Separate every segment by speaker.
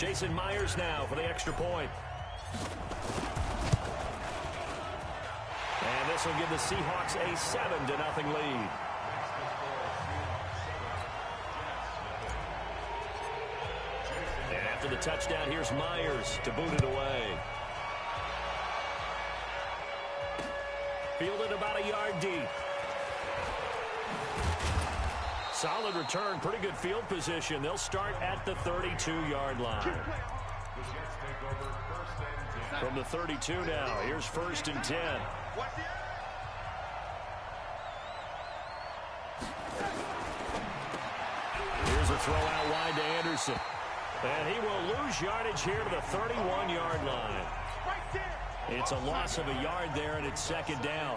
Speaker 1: Jason Myers now for the extra point. And this will give the Seahawks a 7-0 lead. And after the touchdown, here's Myers to boot it away. Fielded about a yard deep. Solid return, pretty good field position. They'll start at the 32-yard line. From the 32 now, here's 1st and 10. Here's a throw out wide to Anderson. And he will lose yardage here to the 31-yard line. It's a loss of a yard there, and it's 2nd down.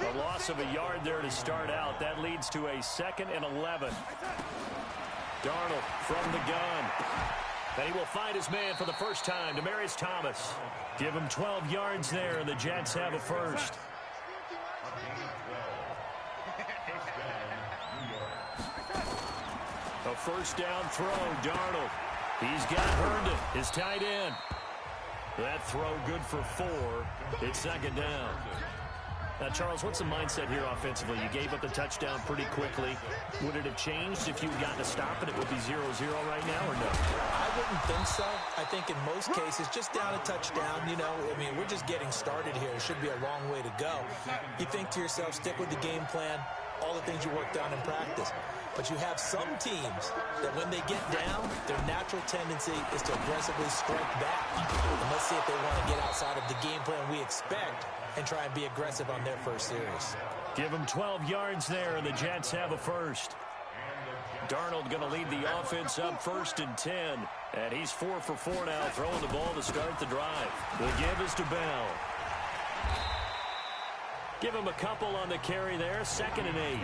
Speaker 1: A loss of a yard there to start out. That leads to a 2nd and 11. Darnold from the gun. And he will find his man for the first time, Demaryius Thomas. Give him 12 yards there, and the Jets have a first. A 1st down throw, Darnold. He's got Herndon, his tight end. That throw good for 4. It's 2nd down. Now, Charles, what's the mindset here offensively? You gave up the touchdown pretty quickly. Would it have changed if you had gotten a stop and it would be 0-0 right now, or no?
Speaker 2: I wouldn't think so. I think in most cases, just down a touchdown, you know, I mean, we're just getting started here. It should be a long way to go. You think to yourself, stick with the game plan, all the things you worked on in practice. But you have some teams that when they get down, their natural tendency is to aggressively strike back. And let's see if they want to get outside of the game plan we expect and try and be aggressive on their first series.
Speaker 1: Give them 12 yards there, and the Jets have a first. Darnold going to lead the offense up 1st and 10. And he's 4 for 4 now, throwing the ball to start the drive. The give is to Bell. Give him a couple on the carry there, 2nd and 8.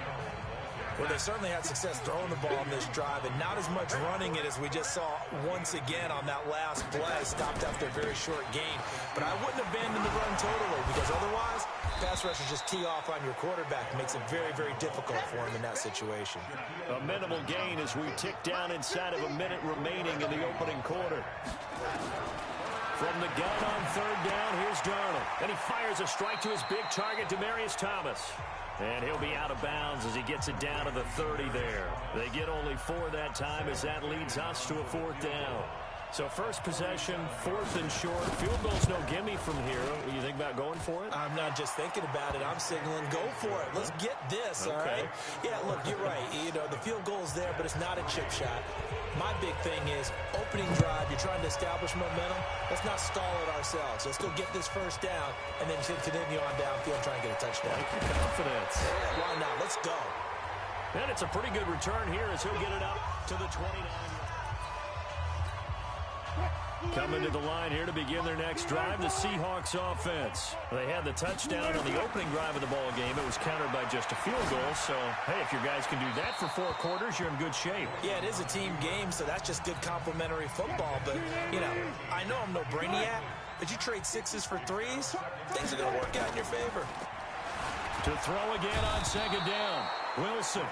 Speaker 2: Well, they certainly had success throwing the ball on this drive, and not as much running it as we just saw once again on that last play. Stopped after a very short gain. But I wouldn't abandon the run totally, because otherwise, pass rushers just tee off on your quarterback. It makes it very, very difficult for him in that situation.
Speaker 1: A minimal gain as we tick down inside of a minute remaining in the opening quarter. From the gun on 3rd down, here's Darnold. And he fires a strike to his big target, Demaryius Thomas. And he'll be out of bounds as he gets it down to the 30 there. They get only 4 that time as that leads us to a 4th down. So first possession, 4th and short. Field goal's no gimme from here. You think about going for it?
Speaker 2: I'm not just thinking about it. I'm signaling, go for it. Let's get this, all right? Yeah, look, you're right. You know, the field goal's there, but it's not a chip shot. My big thing is opening drive. You're trying to establish momentum. Let's not stall it ourselves. Let's go get this 1st down and then continue on downfield and try and get a touchdown.
Speaker 1: Like your confidence.
Speaker 2: Yeah, why not? Let's go.
Speaker 1: And it's a pretty good return here as he'll get it up to the 29. Coming to the line here to begin their next drive, the Seahawks offense. They had the touchdown on the opening drive of the ball game. It was countered by just a field goal. So, hey, if your guys can do that for 4 quarters, you're in good shape.
Speaker 2: Yeah, it is a team game, so that's just good complementary football. But, you know, I know I'm no brainiac, but you trade 6s for 3s, things are going to work out in your favor.
Speaker 1: To throw again on 2nd down, Wilson.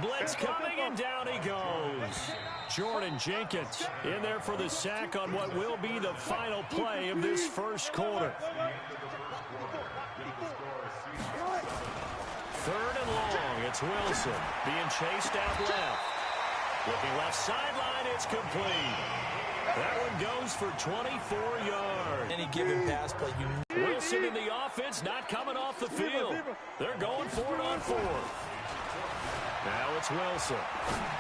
Speaker 1: Blitz coming, and down he goes. Jordan Jenkins in there for the sack on what will be the final play of this first quarter. 3rd and long. It's Wilson being chased out left. Looking left sideline, it's complete. That one goes for 24 yards.
Speaker 2: Any given pass play,
Speaker 1: Wilson in the offense not coming off the field. They're going for it on 4th. Now it's Wilson.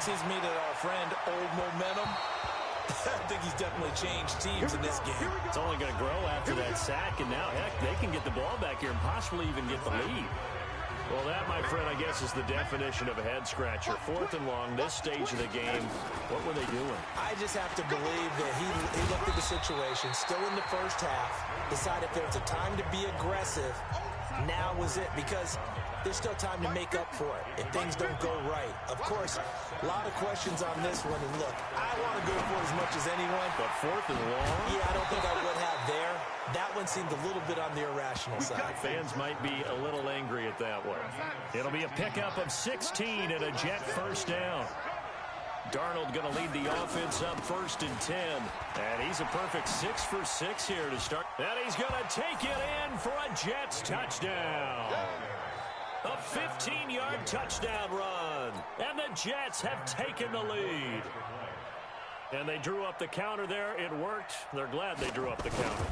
Speaker 2: Seems to me that our friend, old momentum, I think he's definitely changed teams in this game.
Speaker 1: It's only going to grow after that sack, and now, heck, they can get the ball back here and possibly even get the lead. Well, that, my friend, I guess is the definition of a head-scratcher. 4th and long, this stage of the game, what were they doing?
Speaker 2: I just have to believe that he looked at the situation, still in the first half, decided if there was a time to be aggressive, now was it, because there's still time to make up for it if things don't go right. Of course, a lot of questions on this one. And look, I want to go for it as much as anyone.
Speaker 1: But 4th and long?
Speaker 2: Yeah, I don't think I would have there. That one seemed a little bit on the irrational side.
Speaker 1: Fans might be a little angry at that one. It'll be a pickup of 16 and a Jet 1st down. Darnold going to lead the offense up 1st and 10. And he's a perfect 6 for 6 here to start. And he's going to take it in for a Jets touchdown. A 15-yard touchdown run. And the Jets have taken the lead. And they drew up the counter there. It worked. They're glad they drew up the counter.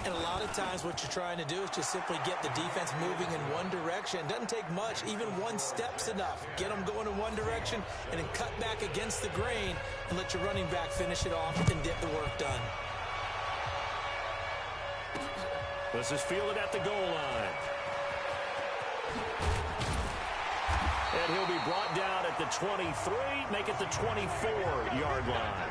Speaker 2: And a lot of times what you're trying to do is just simply get the defense moving in one direction. It doesn't take much. Even one step's enough. Get them going in one direction and then cut back against the grain and let your running back finish it off and get the work done.
Speaker 1: This is fielded at the goal line. And he'll be brought down at the 23, make it the 24-yard line.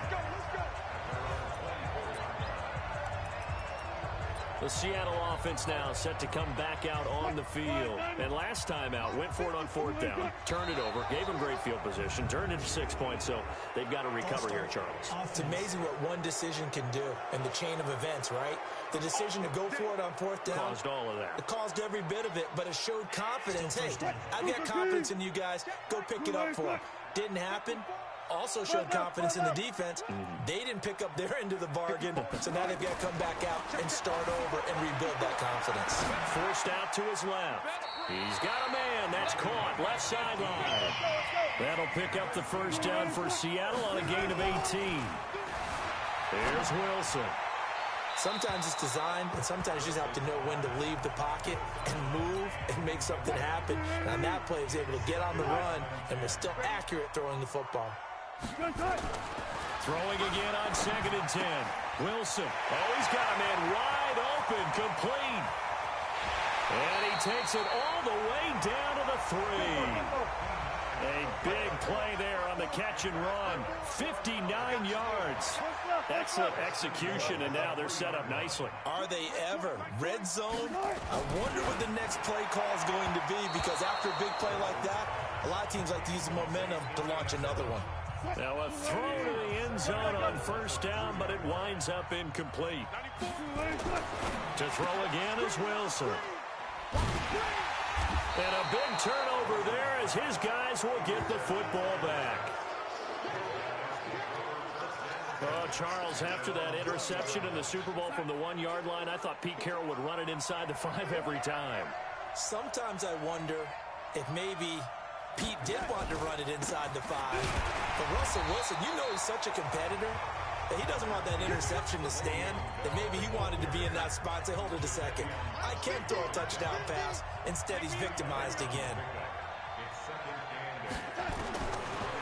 Speaker 1: The Seattle offense now set to come back out on the field. And last time out, went for it on 4th down, turned it over, gave them great field position, turned it to 6 points, so they've got to recover here, Charles.
Speaker 2: It's amazing what one decision can do in the chain of events, right? The decision to go for it on 4th down.
Speaker 1: Caused all of that.
Speaker 2: It caused every bit of it, but it showed confidence. Hey, I've got confidence in you guys. Go pick it up for them. Didn't happen. Also showed confidence in the defense. They didn't pick up their end of the bargain, so now they've got to come back out and start over and rebuild that confidence.
Speaker 1: Forced out to his left. He's got a man. That's caught. Left sideline. That'll pick up the 1st down for Seattle on a gain of 18. There's Wilson.
Speaker 2: Sometimes it's designed, and sometimes you just have to know when to leave the pocket and move and make something happen. And on that play, he was able to get on the run and was still accurate throwing the football.
Speaker 1: Throwing again on 2nd and 10. Wilson. Oh, he's got a man wide open, complete. And he takes it all the way down to the 3. A big play there on the catch and run. 59 yards. Excellent execution, and now they're set up nicely.
Speaker 2: Are they ever? Red zone? I wonder what the next play call is going to be, because after a big play like that, a lot of teams like to use the momentum to launch another one.
Speaker 1: Now a throw to the end zone on 1st down, but it winds up incomplete. To throw again is Wilson. And a big turnover there as his guys will get the football back. Oh, Charles, after that interception in the Super Bowl from the 1-yard line, I thought Pete Carroll would run it inside the 5 every time.
Speaker 2: Sometimes I wonder if maybe Pete did want to run it inside the 5. But Russell Wilson, you know he's such a competitor that he doesn't want that interception to stand, that maybe he wanted to be in that spot and say, hold it a second. I can throw a touchdown pass. Instead, he's victimized again.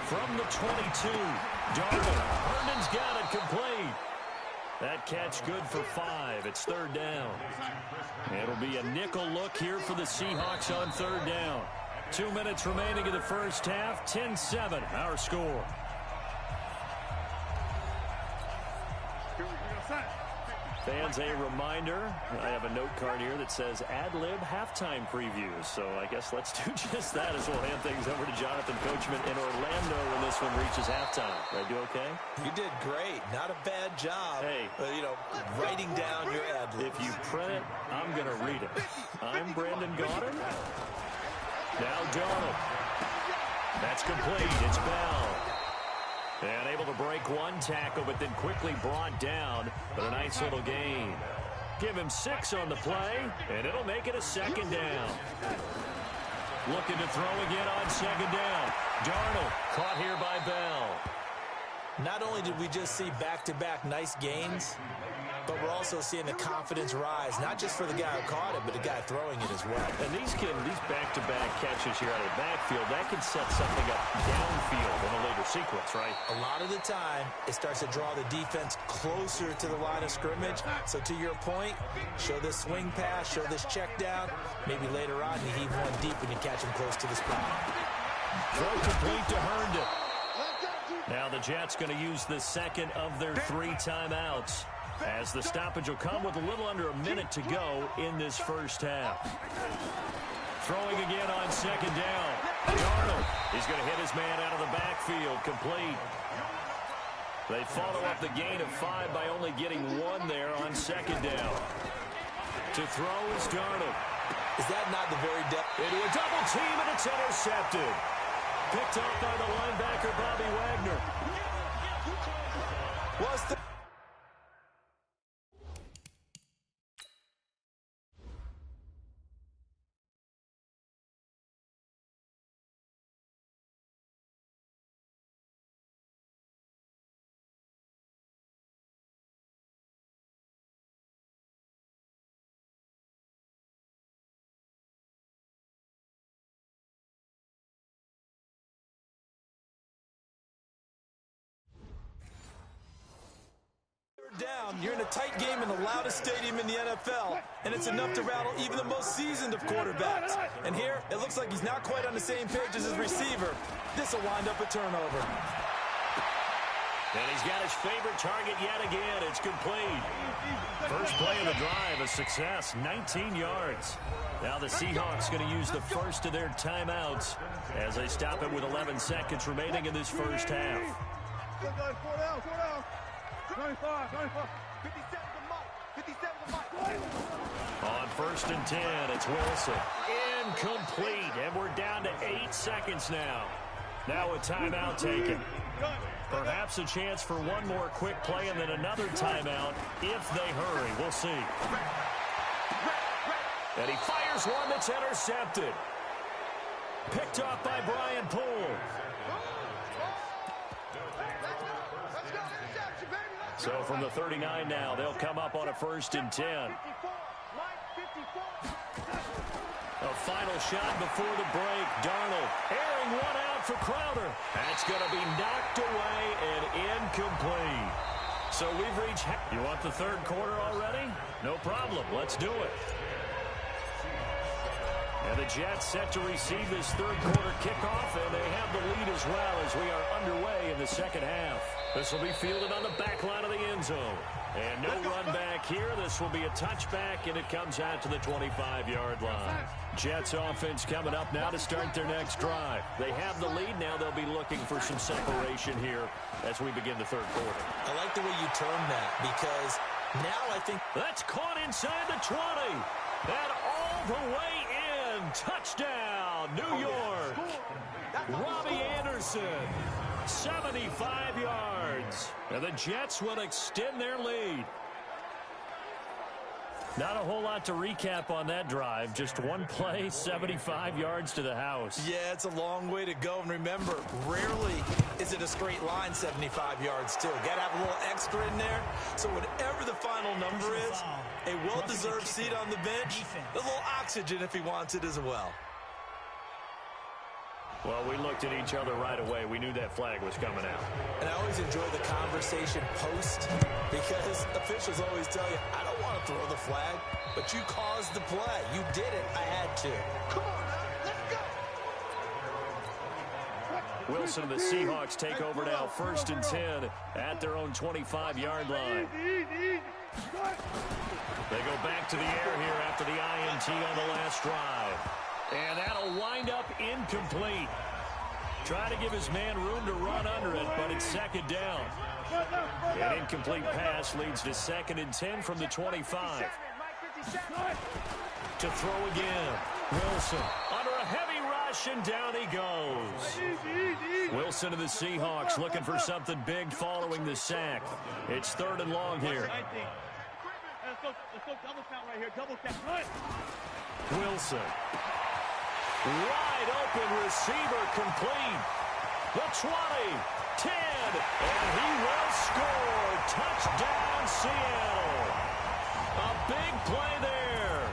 Speaker 1: From the 22, Darnold. Herndon's got it complete. That catch good for 5. It's 3rd down. It'll be a nickel look here for the Seahawks on 3rd down. 2 minutes remaining in the first half. 10-7, our score. Fans, a reminder, I have a note card here that says ad-lib halftime previews. So I guess let's do just that as we'll hand things over to Jonathan Coachman in Orlando when this one reaches halftime. Did I do okay?
Speaker 2: You did great. Not a bad job.
Speaker 1: Hey.
Speaker 2: Writing down your ad-lib.
Speaker 1: If you print it, I'm going to read it. I'm Brandon Gaudin. Now Darnold. That's complete. It's Bell. And able to break one tackle, but then quickly brought down. But a nice little gain. Give him 6 on the play, and it'll make it a 2nd down. Looking to throw again on 2nd down. Darnold caught here by Bell.
Speaker 2: Not only did we just see back-to-back nice gains, but we're also seeing the confidence rise, not just for the guy who caught it, but the guy throwing it as well.
Speaker 1: And these back-to-back catches here out of the backfield, that can set something up downfield in a later sequence, right?
Speaker 2: A lot of the time, it starts to draw the defense closer to the line of scrimmage. So to your point, show this swing pass, show this check down. Maybe later on, you heave one deep when you catch him close to the spot.
Speaker 1: Throw complete to Herndon. Now the Jets going to use the 2nd of their 3 timeouts, as the stoppage will come with a little under a minute to go in this first half. Throwing again on 2nd down. Darnold, he's going to hit his man out of the backfield, complete. They follow up the gain of 5 by only getting 1 there on 2nd down. To throw is Darnold.
Speaker 2: Is that not the very depth?
Speaker 1: Into a double team, and it's intercepted. Picked off by the linebacker, Bobby Wagner.
Speaker 2: Was the down. You're in a tight game in the loudest stadium in the NFL, and it's enough to rattle even the most seasoned of quarterbacks. And here, it looks like he's not quite on the same page as his receiver. This will wind up a turnover.
Speaker 1: And he's got his favorite target yet again. It's complete. First play of the drive, a success, 19 yards. Now the Seahawks going to use the first of their timeouts as they stop it with 11 seconds remaining in this first half. 57 on first and 10, it's Wilson. Incomplete, and we're down to 8 seconds now. Now a timeout taken. Perhaps a chance for one more quick play and then another timeout if they hurry. We'll see. And he fires one that's intercepted. Picked off by Brian Poole. So from the 39 now, they'll come up on a first and 10. A final shot before the break. Darnold airing one out for Crowder. That's going to be knocked away and incomplete. So we've reached... You want the third quarter already? No problem. Let's do it. And the Jets set to receive this third quarter kickoff, and they have the lead as well as we are underway in the second half. This will be fielded on the back line of the end zone. And no run back here. This will be a touchback, and it comes out to the 25-yard line. Jets offense coming up now to start their next drive. They have the lead. Now they'll be looking for some separation here as we begin the third quarter.
Speaker 2: I like the way you term that, because now I think...
Speaker 1: That's caught inside the 20. And all the way in. Touchdown, New York. Robbie Anderson. 75 yards. And the Jets will extend their lead. Not a whole lot to recap on that drive. Just one play, 75 yards to the house.
Speaker 2: Yeah, it's a long way to go. And remember, rarely is it a straight line 75 yards, too. Got to have a little extra in there. So whatever the final number is, a well-deserved seat on the bench, a little oxygen if he wants it as well.
Speaker 1: Well, we looked at each other right away. We knew that flag was coming out.
Speaker 2: And I always enjoy the conversation post, because officials always tell you, I don't want to throw the flag, but you caused the play. You did it. I had to. Come on, let's
Speaker 1: go. Wilson and the Seahawks take over now, first and 10 at their own 25-yard line. They go back to the air here after the INT on the last drive. And that'll wind up incomplete. Trying to give his man room to run under it, but it's second down. An incomplete pass leads to second and 10 from the 25. To throw again. Wilson under a heavy rush, and down he goes. Wilson and the Seahawks looking for something big following the sack. It's third and long here.
Speaker 3: Let's go double count right here. Double count.
Speaker 1: Wilson. Wide open receiver, complete. The 20, 10, and he will score. Touchdown, Seattle. A big play there.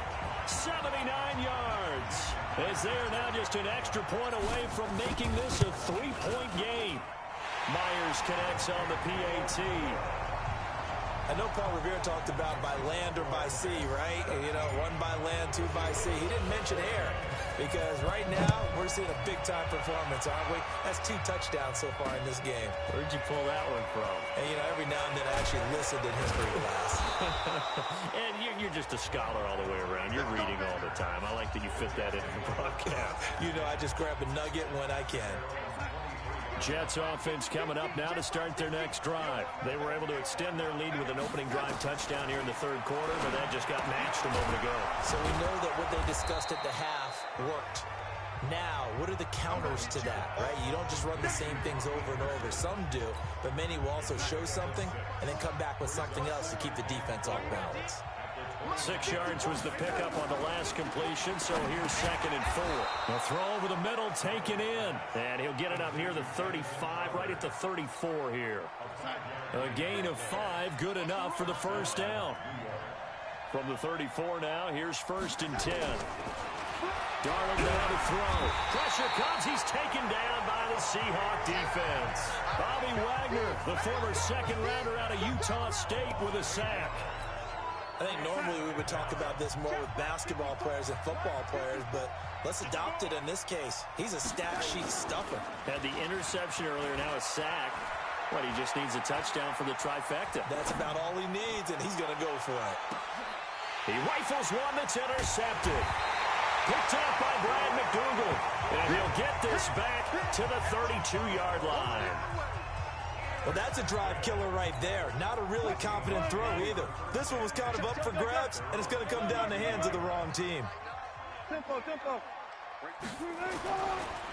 Speaker 1: 79 yards. As they are now just an extra point away from making this a 3-point game. Myers connects on the PAT.
Speaker 2: I know Paul Revere talked about by land or by sea, right? You know, one by land, two by sea. He didn't mention air, because right now we're seeing a big-time performance, aren't we? That's 2 touchdowns so far in this game.
Speaker 1: Where'd you pull that one from?
Speaker 2: And, you know, every now and then I actually listened in history class.
Speaker 1: And you're just a scholar all the way around. You're reading all the time. I like that you fit that in the broadcast.
Speaker 2: You know, I just grab a nugget when I can.
Speaker 1: Jets offense coming up now to start their next drive. They were able to extend their lead with an opening drive touchdown here in the third quarter, but that just got matched a moment ago.
Speaker 2: So we know that what they discussed at the half worked. Now, what are the counters to that, right? You don't just run the same things over and over. Some do, but many will also show something and then come back with something else to keep the defense off balance.
Speaker 1: 6 yards was the pickup on the last completion, so here's 2nd and 4. The throw over the middle, taken in. And he'll get it up near the 35, right at the 34 here. A gain of 5, good enough for the first down. From the 34 now, here's 1st and 10. Darnold down to throw. Pressure comes. He's taken down by the Seahawk defense. Bobby Wagner, the former second-rounder out of Utah State, with a sack.
Speaker 2: I think normally we would talk about this more with basketball players and football players, but let's adopt it in this case. He's a stat sheet stuffer.
Speaker 1: Had the interception earlier, now a sack. What, he just needs a touchdown for the trifecta.
Speaker 2: That's about all he needs, and he's going to go for it.
Speaker 1: He rifles one that's intercepted. Picked up by Brad McDougal. And he'll get this back to the 32-yard line.
Speaker 2: Well, that's a drive killer right there. Not a really confident throw either. This one was kind of up for grabs, and it's going to come down the hands of the wrong team.
Speaker 3: Tempo, tempo.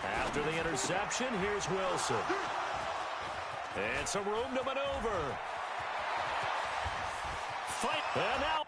Speaker 1: After the interception, here's Wilson. And some room to maneuver. Fight. And now.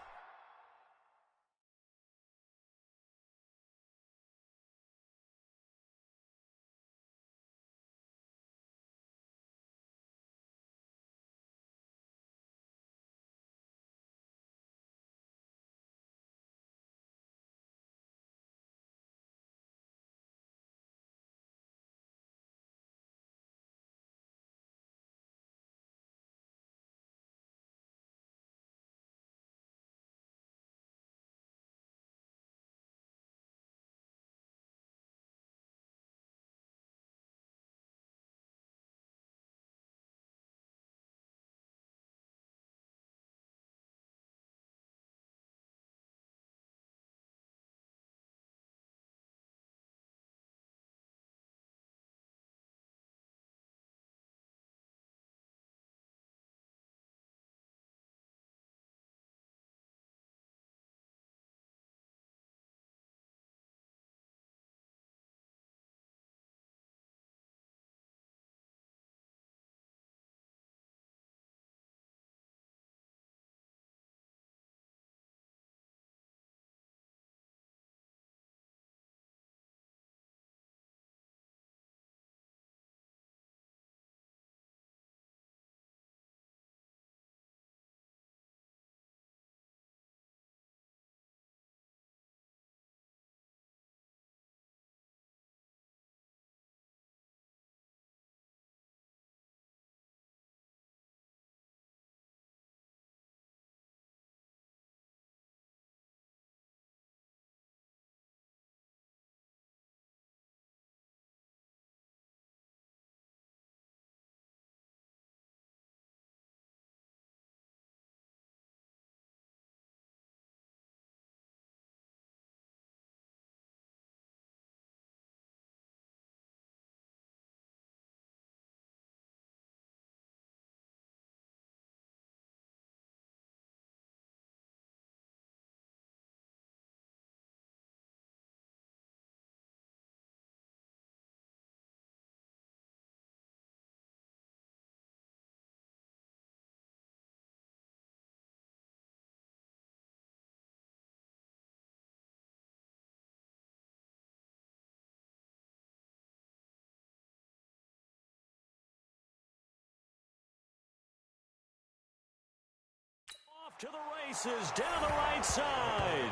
Speaker 1: Off to the races, down the right side.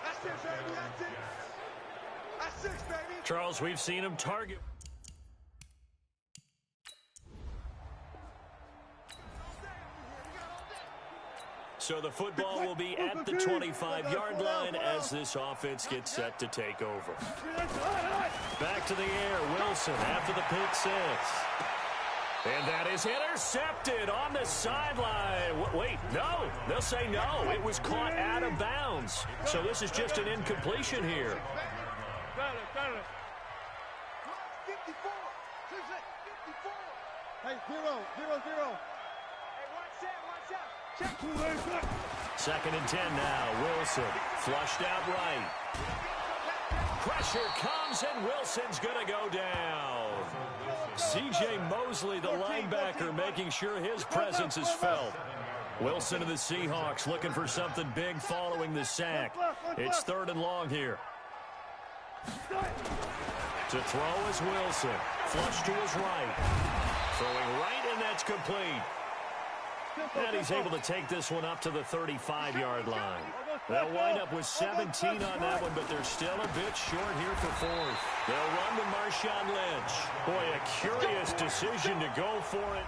Speaker 3: That's it, baby. That's it. That's six, baby.
Speaker 1: Charles, we've seen him target. So the football will be at the 25-yard line as this offense gets set to take over. Back to the air, Wilson after the pick six. And that is intercepted on the sideline. Wait, no. They'll say no. It was caught out of bounds. So this is just an incompletion here.
Speaker 3: Got it. 54. 54. Hey, 0. Hey, watch out. Check. 2
Speaker 1: 2nd and 10 now. Wilson flushed out right. Pressure comes, and Wilson's going to go down. C.J. Mosley, the linebacker, making sure his presence is felt. Wilson and the Seahawks looking for something big following the sack. It's 3rd and long here. To throw is Wilson. Flush to his right. Throwing right, and that's complete. And he's able to take this one up to the 35-yard line. They'll wind up with 17 on that one, but they're still a bit short here for 4th. They'll run with Marshawn Lynch. Boy, a curious decision to go for it.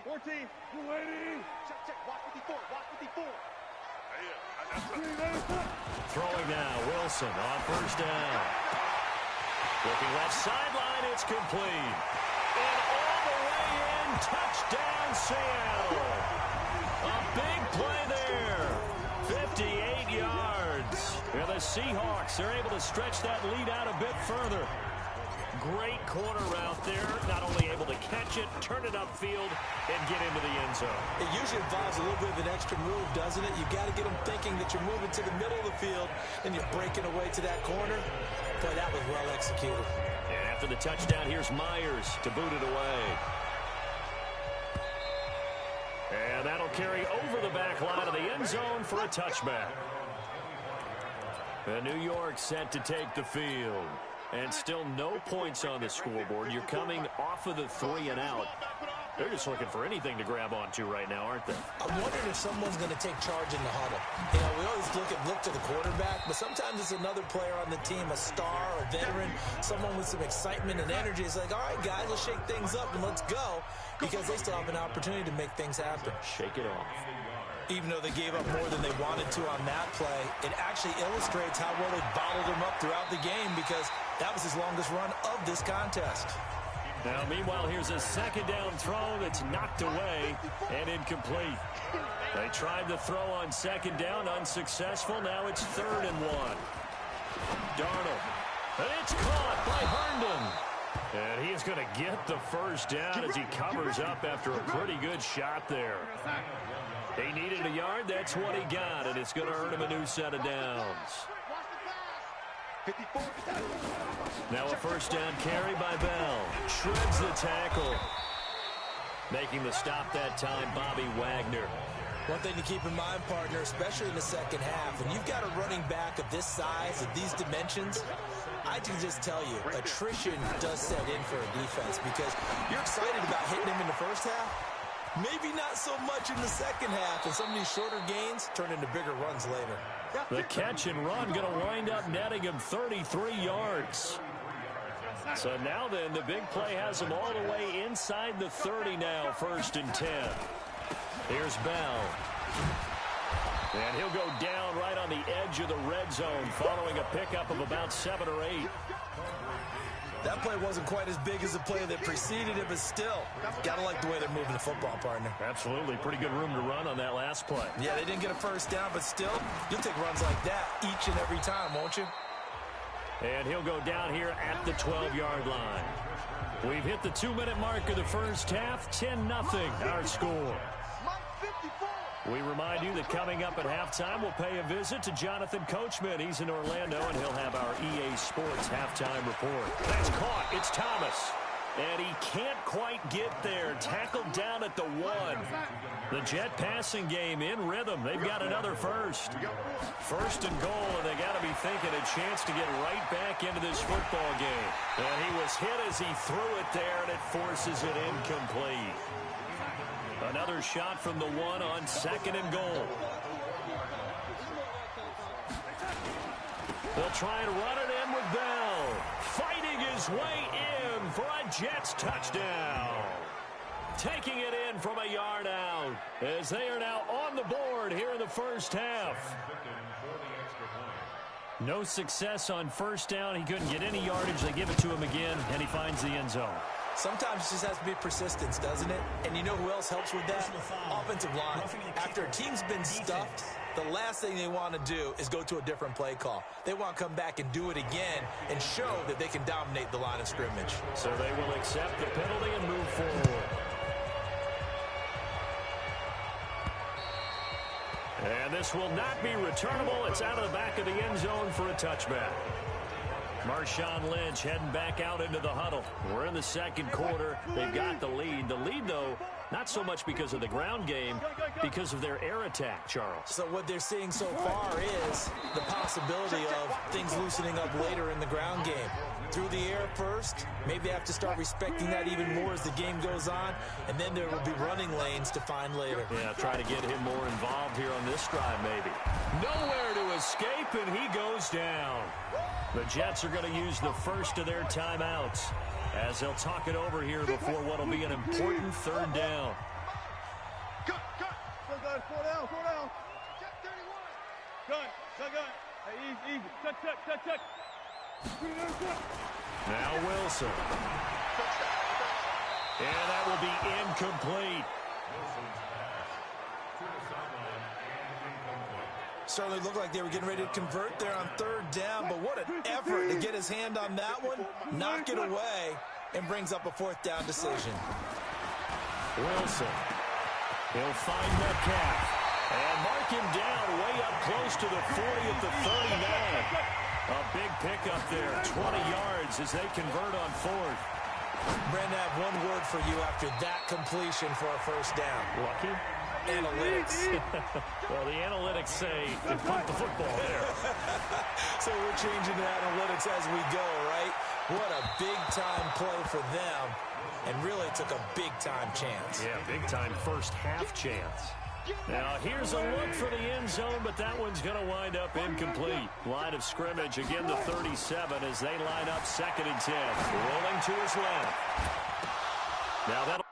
Speaker 3: 14. You waiting? Check. Watch 54. Watch 54.
Speaker 1: Throwing now, Wilson on first down. Looking left sideline, it's complete. And all the way in, touchdown Seattle. A big play there. 58 yards. And the Seahawks are able to stretch that lead out a bit further. Great corner route there. Not only able to catch it, turn it upfield, and get into the end zone.
Speaker 2: It usually involves a little bit of an extra move, doesn't it? You've got to get them thinking that you're moving to the middle of the field and you're breaking away to that corner. Boy, that was well executed.
Speaker 1: And after the touchdown, here's Myers to boot it away. And that'll carry over the back line of the end zone for a touchback. And New York set to take the field. And still no points on the scoreboard. You're coming off of the 3 and out. They're just looking for anything to grab onto right now, aren't they?
Speaker 2: I'm wondering if someone's going to take charge in the huddle. You know, we always look to the quarterback, but sometimes it's another player on the team, a star, a veteran, someone with some excitement and energy. It's like, all right, guys, let's shake things up and let's go, because they still have an opportunity to make things happen.
Speaker 1: Shake it off.
Speaker 2: Even though they gave up more than they wanted to on that play, it actually illustrates how well they bottled him up throughout the game, because that was his longest run of this contest.
Speaker 1: Now, meanwhile, here's a second down throw that's knocked away and incomplete. They tried the throw on second down, unsuccessful. Now it's 3rd and 1. Darnold. And it's caught by Herndon. And he is going to get the first down as he covers up after a pretty good shot there. He needed a yard. That's what he got, and it's going to earn him a new set of downs. Now a first down carry by Bell. Shreds the tackle. Making the stop that time, Bobby Wagner.
Speaker 2: One thing to keep in mind, partner, especially in the second half, when you've got a running back of this size, of these dimensions, I can just tell you, attrition does set in for a defense, because you're excited about hitting him in the first half. Maybe not so much in the second half, and some of these shorter gains turn into bigger runs later.
Speaker 1: The catch and run going to wind up netting him 33 yards. So now then, the big play has him all the way inside the 30 now, 1st and 10. Here's Bell. And he'll go down right on the edge of the red zone following a pickup of about 7 or 8.
Speaker 2: That play wasn't quite as big as the play that preceded it, but still, got to like the way they're moving the football, partner.
Speaker 1: Absolutely. Pretty good room to run on that last play.
Speaker 2: Yeah, they didn't get a first down, but still, you'll take runs like that each and every time, won't you?
Speaker 1: And he'll go down here at the 12-yard line. We've hit the 2-minute mark of the first half. 10-0 our score. We remind you that coming up at halftime, we'll pay a visit to Jonathan Coachman. He's in Orlando, and he'll have our EA Sports halftime report. That's caught. It's Thomas. And he can't quite get there. Tackled down at the 1. The Jet passing game in rhythm. They've got another first. 1st and goal, and they got to be thinking a chance to get right back into this football game. And he was hit as he threw it there, and it forces it incomplete. Another shot from the 1 on 2nd and goal. They'll try and run it in with Bell. Fighting his way in for a Jets touchdown. Taking it in from a yard out as they are now on the board here in the first half. No success on first down. He couldn't get any yardage. They give it to him again, and he finds the end zone.
Speaker 2: Sometimes it just has to be persistence, doesn't it? And you know who else helps with that? Offensive line. After a team's been stuffed, the last thing they want to do is go to a different play call. They want to come back and do it again and show that they can dominate the line of scrimmage.
Speaker 1: So they will accept the penalty and move forward. And this will not be returnable. It's out of the back of the end zone for a touchback. Marshawn Lynch heading back out into the huddle. We're in the second quarter. They've got the lead. The lead, though, not so much because of the ground game, because of their air attack, Charles.
Speaker 2: So what they're seeing so far is the possibility of things loosening up later in the ground game. Through the air first, maybe they have to start respecting that even more as the game goes on, and then there will be running lanes to find later.
Speaker 1: Yeah, try to get him more involved here on this drive, maybe. Nowhere to escape, and he goes down. The Jets are going to use the first of their timeouts. as they'll talk it over here before what will be an important third down.
Speaker 3: Cut. Still got 4 down. Check 31. Gun. Hey, easy. Touch.
Speaker 1: Now Wilson. And that will be incomplete.
Speaker 2: Certainly looked like they were getting ready to convert there on third down, but what an effort to get his hand on that one, knock it away, and brings up a fourth down decision.
Speaker 1: Wilson. He'll find Metcalf. And mark him down way up close to the 40 at the 39. A big pickup there, 20 yards as they convert on fourth.
Speaker 2: Brandon, I have one word for you after that completion for a first down.
Speaker 1: Lucky?
Speaker 2: Analytics.
Speaker 1: Well, the analytics say punt the football there.
Speaker 2: So we're changing the analytics as we go, right? What a big-time play for them, and really took a big-time chance.
Speaker 1: Yeah, big-time first half chance. Now, here's a look for the end zone, but that one's going to wind up incomplete. Line of scrimmage, again the 37 as they line up 2nd and 10. Rolling to his left. Now that'll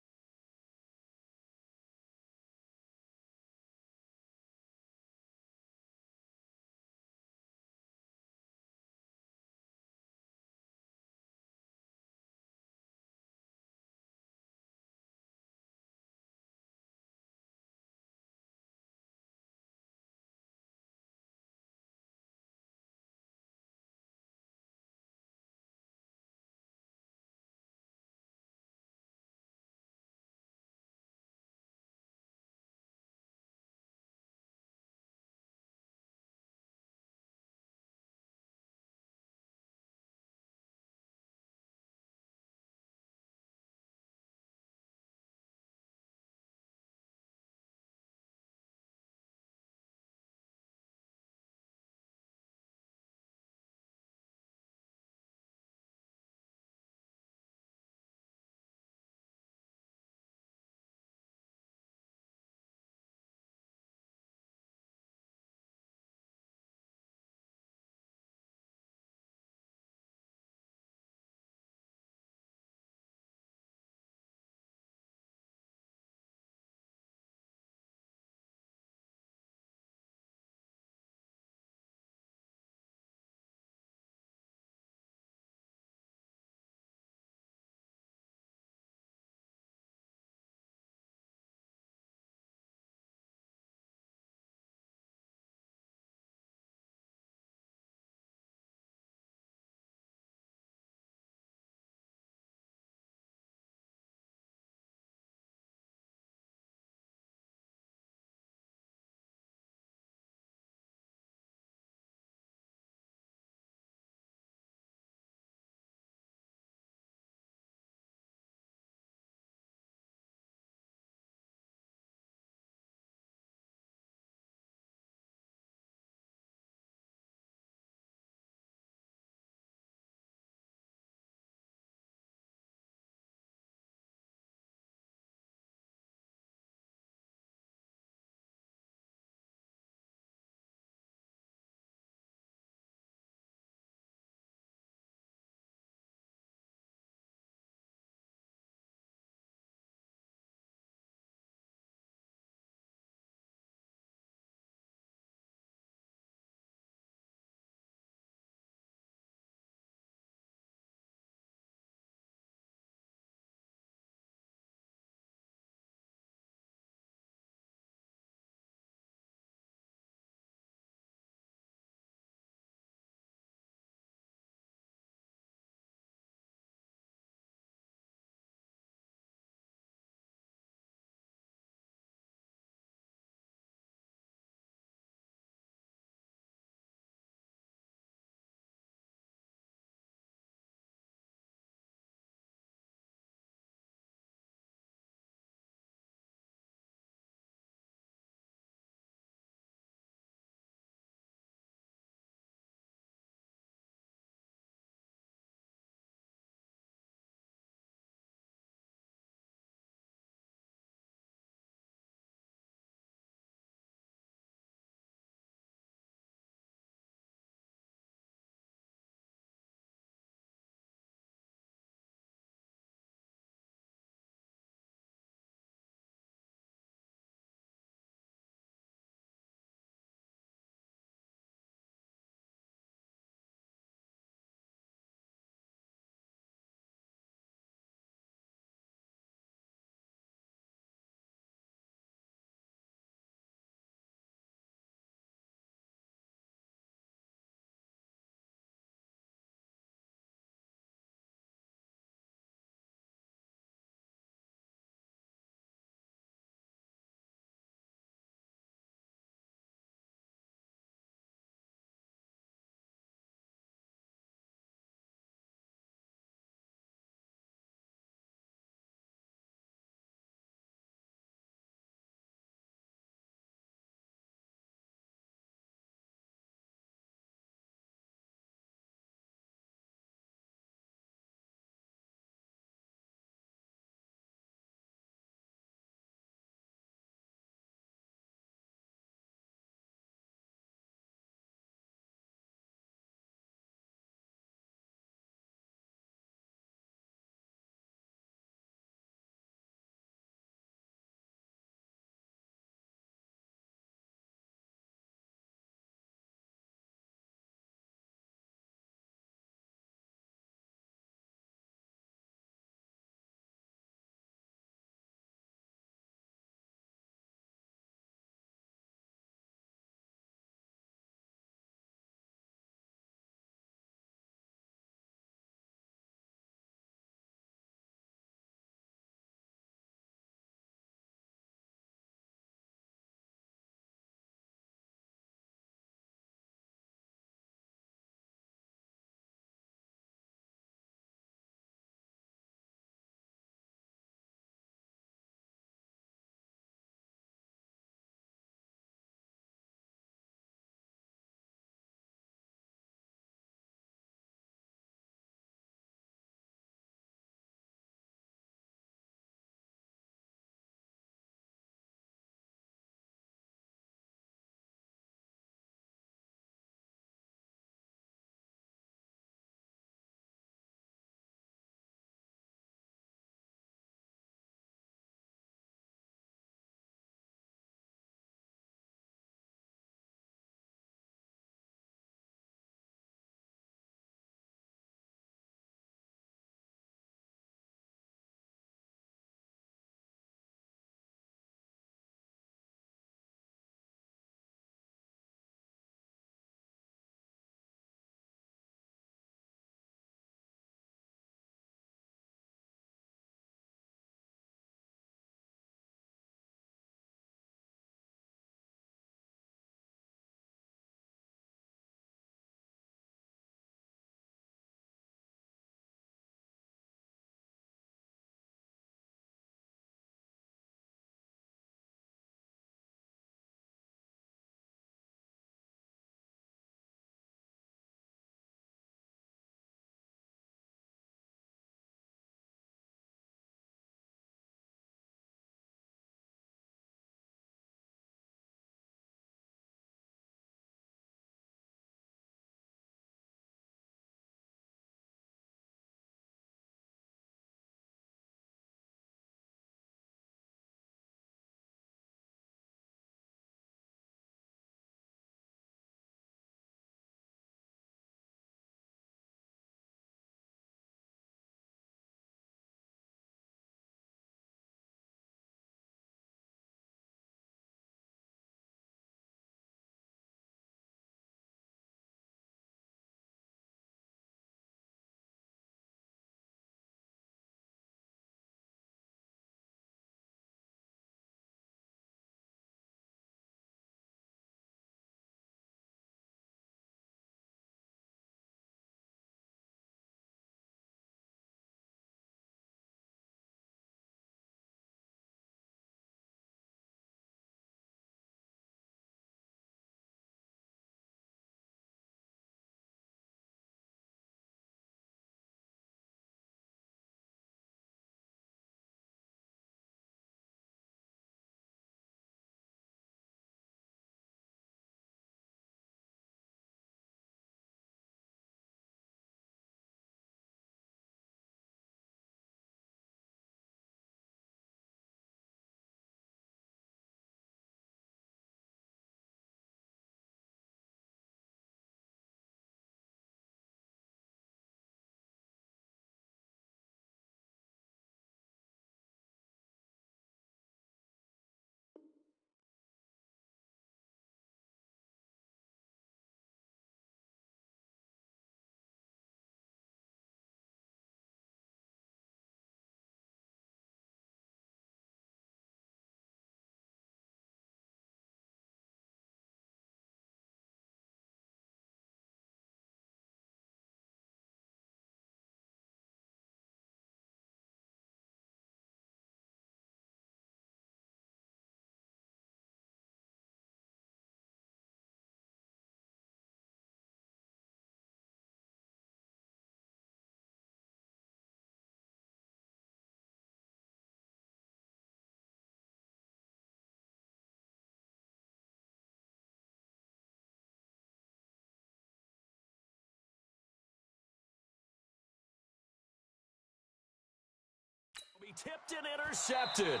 Speaker 1: Tipped and intercepted.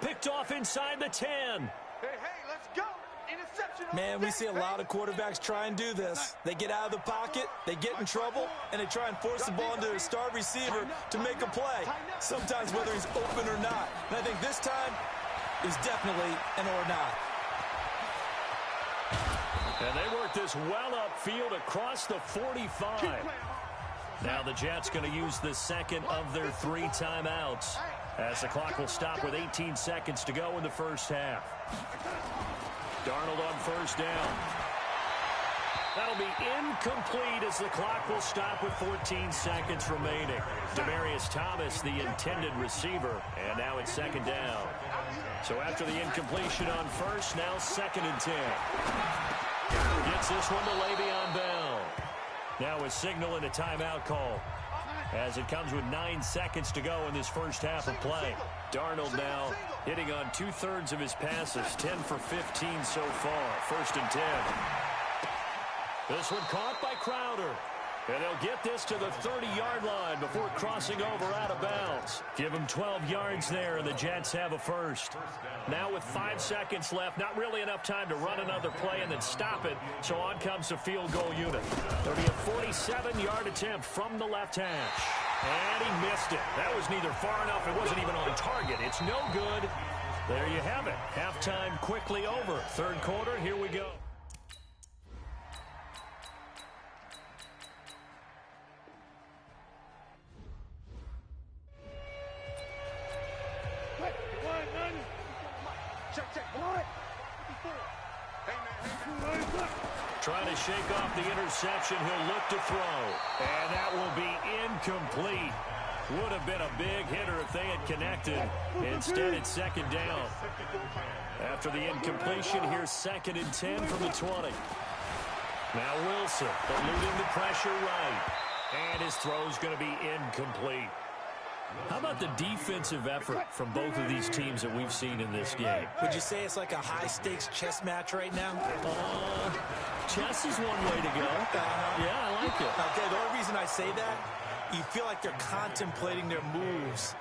Speaker 1: Picked off inside the 10.
Speaker 3: Hey, let's go. Interception.
Speaker 2: Man, we see a lot of quarterbacks try and do this. They get out of the pocket, they get in trouble, and they try and force the ball into their star receiver to make a play, sometimes whether he's open or not. And I think this time is definitely an or not.
Speaker 1: And they work this well upfield across the 45. Now the Jets going to use the second of their 3 timeouts as the clock will stop with 18 seconds to go in the first half. Darnold on first down. That'll be incomplete as the clock will stop with 14 seconds remaining. Demaryius Thomas, the intended receiver, and now it's second down. So after the incompletion on first, now second and 10. Gets this one to Le'Veon Bell. Now a signal and a timeout call as it comes with 9 seconds to go in this first half of play. Darnold now hitting on 2/3 of his passes, 10 for 15 so far. First and 10. This one caught by Crowder. And they'll get this to the 30-yard line before crossing over out of bounds. Give them 12 yards there, and the Jets have a first. Now with 5 seconds left, not really enough time to run another play and then stop it, so on comes the field goal unit. There'll be a 47-yard attempt from the left hash. And he missed it. That was neither far enough, it wasn't even on target. It's no good. There you have it. Halftime quickly over. Third quarter, here we go. Trying to shake off the interception. He'll look to throw. And that will be incomplete. Would have been a big hitter if they had connected. Instead, it's second down. After the incompletion, here's second and 10 from the 20. Now Wilson eluding the pressure right. And his throw's going to be incomplete. How about the defensive effort from both of these teams that we've seen in this game?
Speaker 2: Would you say it's like a high-stakes chess match right now?
Speaker 1: Chess is one way to go. Yeah, I like it.
Speaker 2: Okay, the only reason I say that, you feel like they're contemplating their moves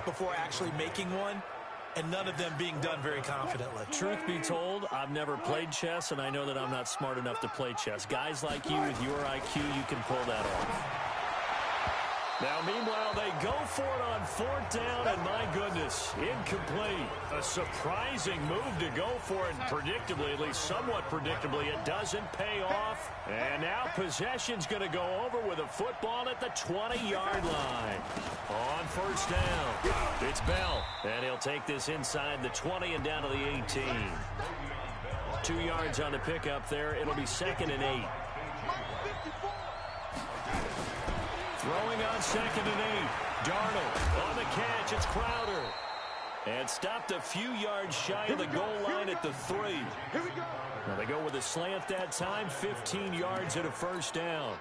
Speaker 2: before actually making one, and none of them being done very confidently.
Speaker 1: Truth be told, I've never played chess, and I know that I'm not smart enough to play chess. Guys like you with your IQ, you can pull that off. Now, meanwhile, they go for it on fourth down, and my goodness, incomplete. A surprising move to go for it, and predictably, at least somewhat predictably, it doesn't pay off. And now possession's going to go over with a football at the 20-yard line. On first down, it's Bell, and he'll take this inside the 20 and down to the 18. 2 yards on the pickup there. It'll be second and 8. Throwing on second and 8. Darnold on the catch. It's Crowder. And stopped a few yards shy of the goal line at the 3. Now they go with a slant that time. 15 yards at a first down.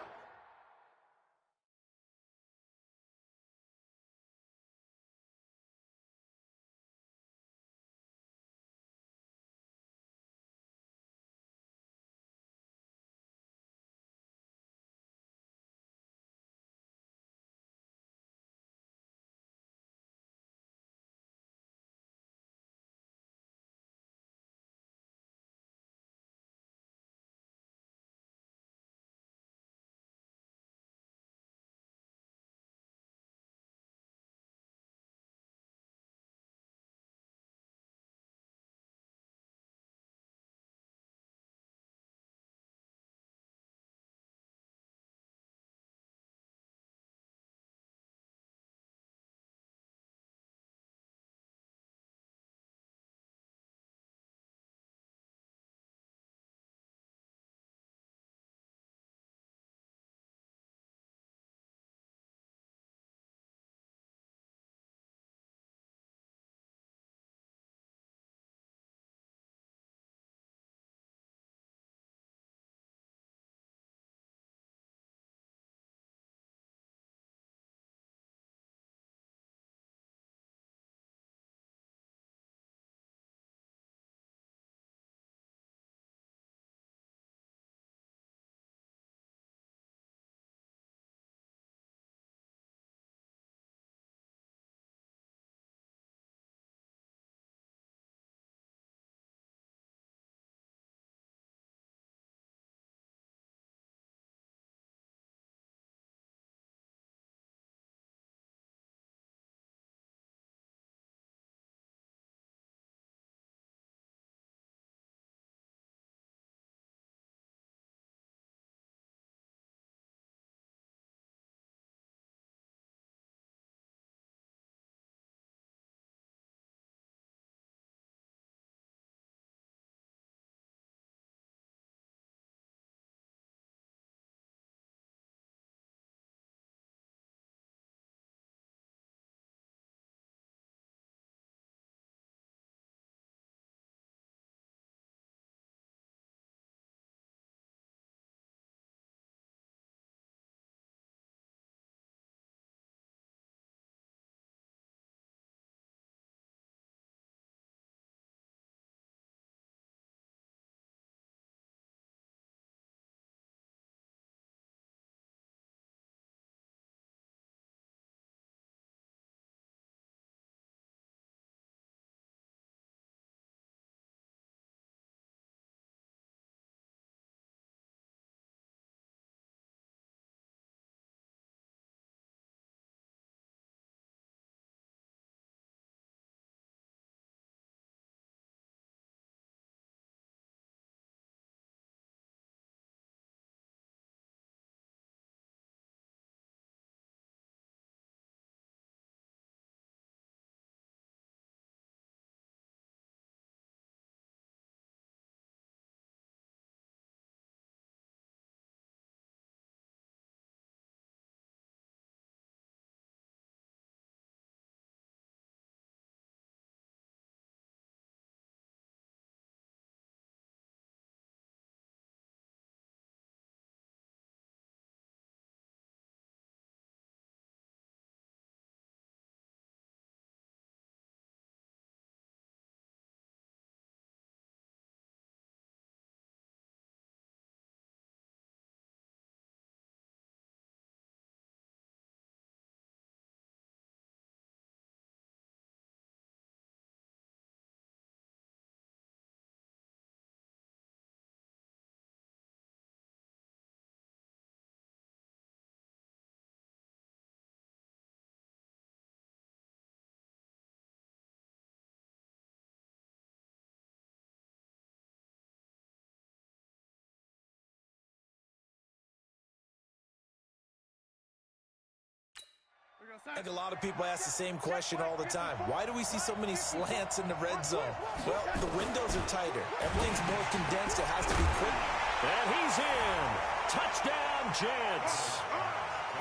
Speaker 2: I think a lot of people ask the same question all the time. Why do we see so many slants in the red zone? Well, the windows are tighter. Everything's more condensed. It has to be quick.
Speaker 1: And he's in. Touchdown, Jets.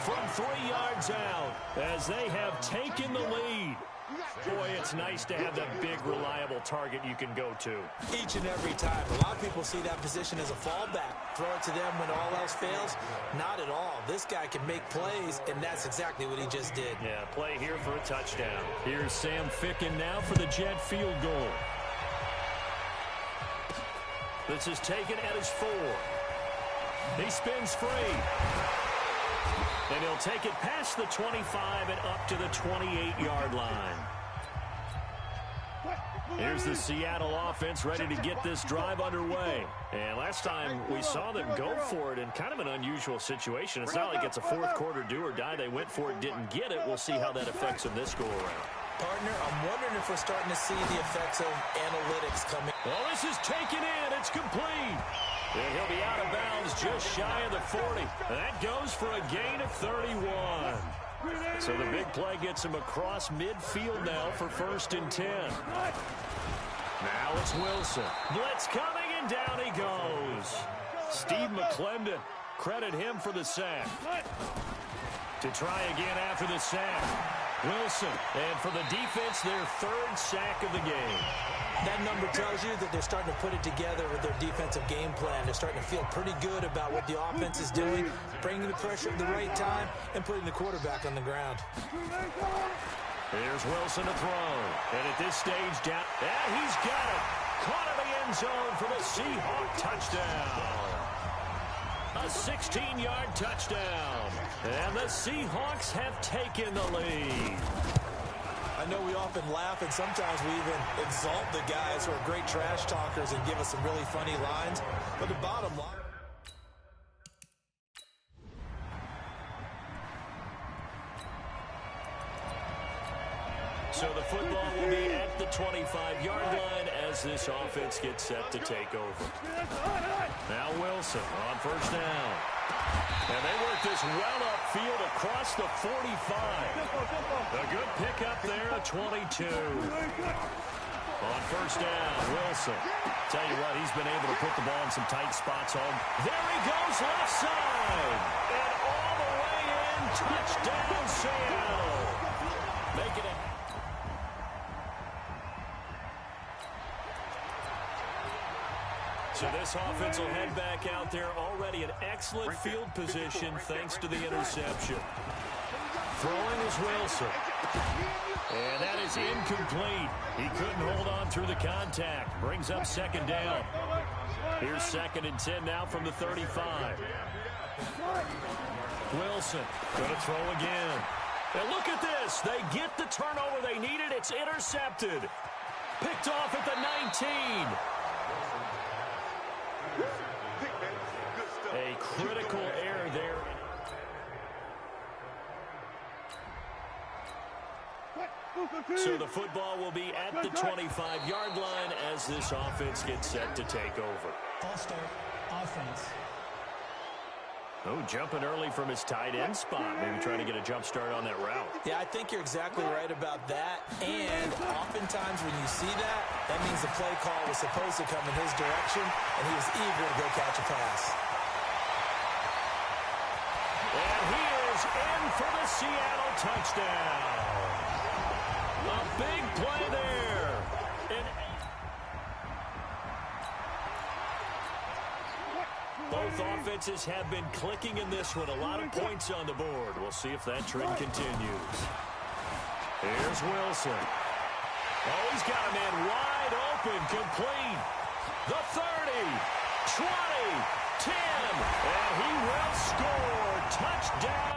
Speaker 1: From 3 yards out as they have taken the lead. Boy, it's nice to have that big, reliable target you can go to.
Speaker 2: Each and every time. A lot of people see that position as a fallback. Throw it to them when all else fails. Not at all. This guy can make plays, and that's exactly what he just did.
Speaker 1: Yeah, play here for a touchdown. Here's Sam Ficken now for the Jet field goal. This is taken at his 4. He spins free. And he'll take it past the 25 and up to the 28-yard line. Here's the Seattle offense ready to get this drive underway. And last time we saw them go for it in kind of an unusual situation. It's not like it's a fourth quarter do or die. They went for it, didn't get it. We'll see how that affects them this go-around.
Speaker 2: Partner, I'm wondering if we're starting to see the effects of analytics coming.
Speaker 1: Well, this is taken in. It's complete. And he'll be out of bounds just shy of the 40. That goes for a gain of 31. So the big play gets him across midfield now for 1st and 10. Now it's Wilson. Blitz coming, and down he goes. Steve McClendon, credit him for the sack. To try again after the sack. Wilson, and for the defense, their 3rd sack of the game.
Speaker 2: That number tells you that they're starting to put it together with their defensive game plan. They're starting to feel pretty good about what the offense is doing, bringing the pressure at the right time, and putting the quarterback on the ground.
Speaker 1: Here's Wilson to throw. And at this stage, down. Yeah, he's got it. Caught in the end zone for the Seahawk touchdown. A 16-yard touchdown. And the Seahawks have taken the lead.
Speaker 2: I know we often laugh, and sometimes we even exalt the guys who are great trash talkers and give us some really funny lines. But the bottom line...
Speaker 1: So the football will be at the 25-yard line as this offense gets set to take over. Now Wilson on 1st down. And they work this well upfield across the 45. A good pickup there at 22. On 1st down, Wilson. Tell you what, he's been able to put the ball in some tight spots. There he goes, left side. And all the way in, touchdown Seattle. Make it a... So this offense will head back out there, already in excellent field position thanks to the interception. Throwing is Wilson. And that is incomplete. He couldn't hold on through the contact. Brings up 2nd down. Here's 2nd and 10 now from the 35. Wilson going to throw again. And look at this. They get the turnover they needed. It's intercepted. Picked off at the 19. A critical error there. So the football will be at the 25-yard line as this offense gets set to take over.
Speaker 4: False start, offense.
Speaker 1: Oh, jumping early from his tight end spot. Maybe trying to get a jump start on that route.
Speaker 2: Yeah, I think you're exactly right about that. And oftentimes when you see that, that means the play call was supposed to come in his direction, and he was eager to go catch a pass.
Speaker 1: And he is in for the Seattle touchdown. A big play there. Both offenses have been clicking in this one. A lot of points on the board. We'll see if that trend continues. Here's Wilson. Oh, he's got a man wide open, complete. The 30, 20, 10, and he will score. Touchdown.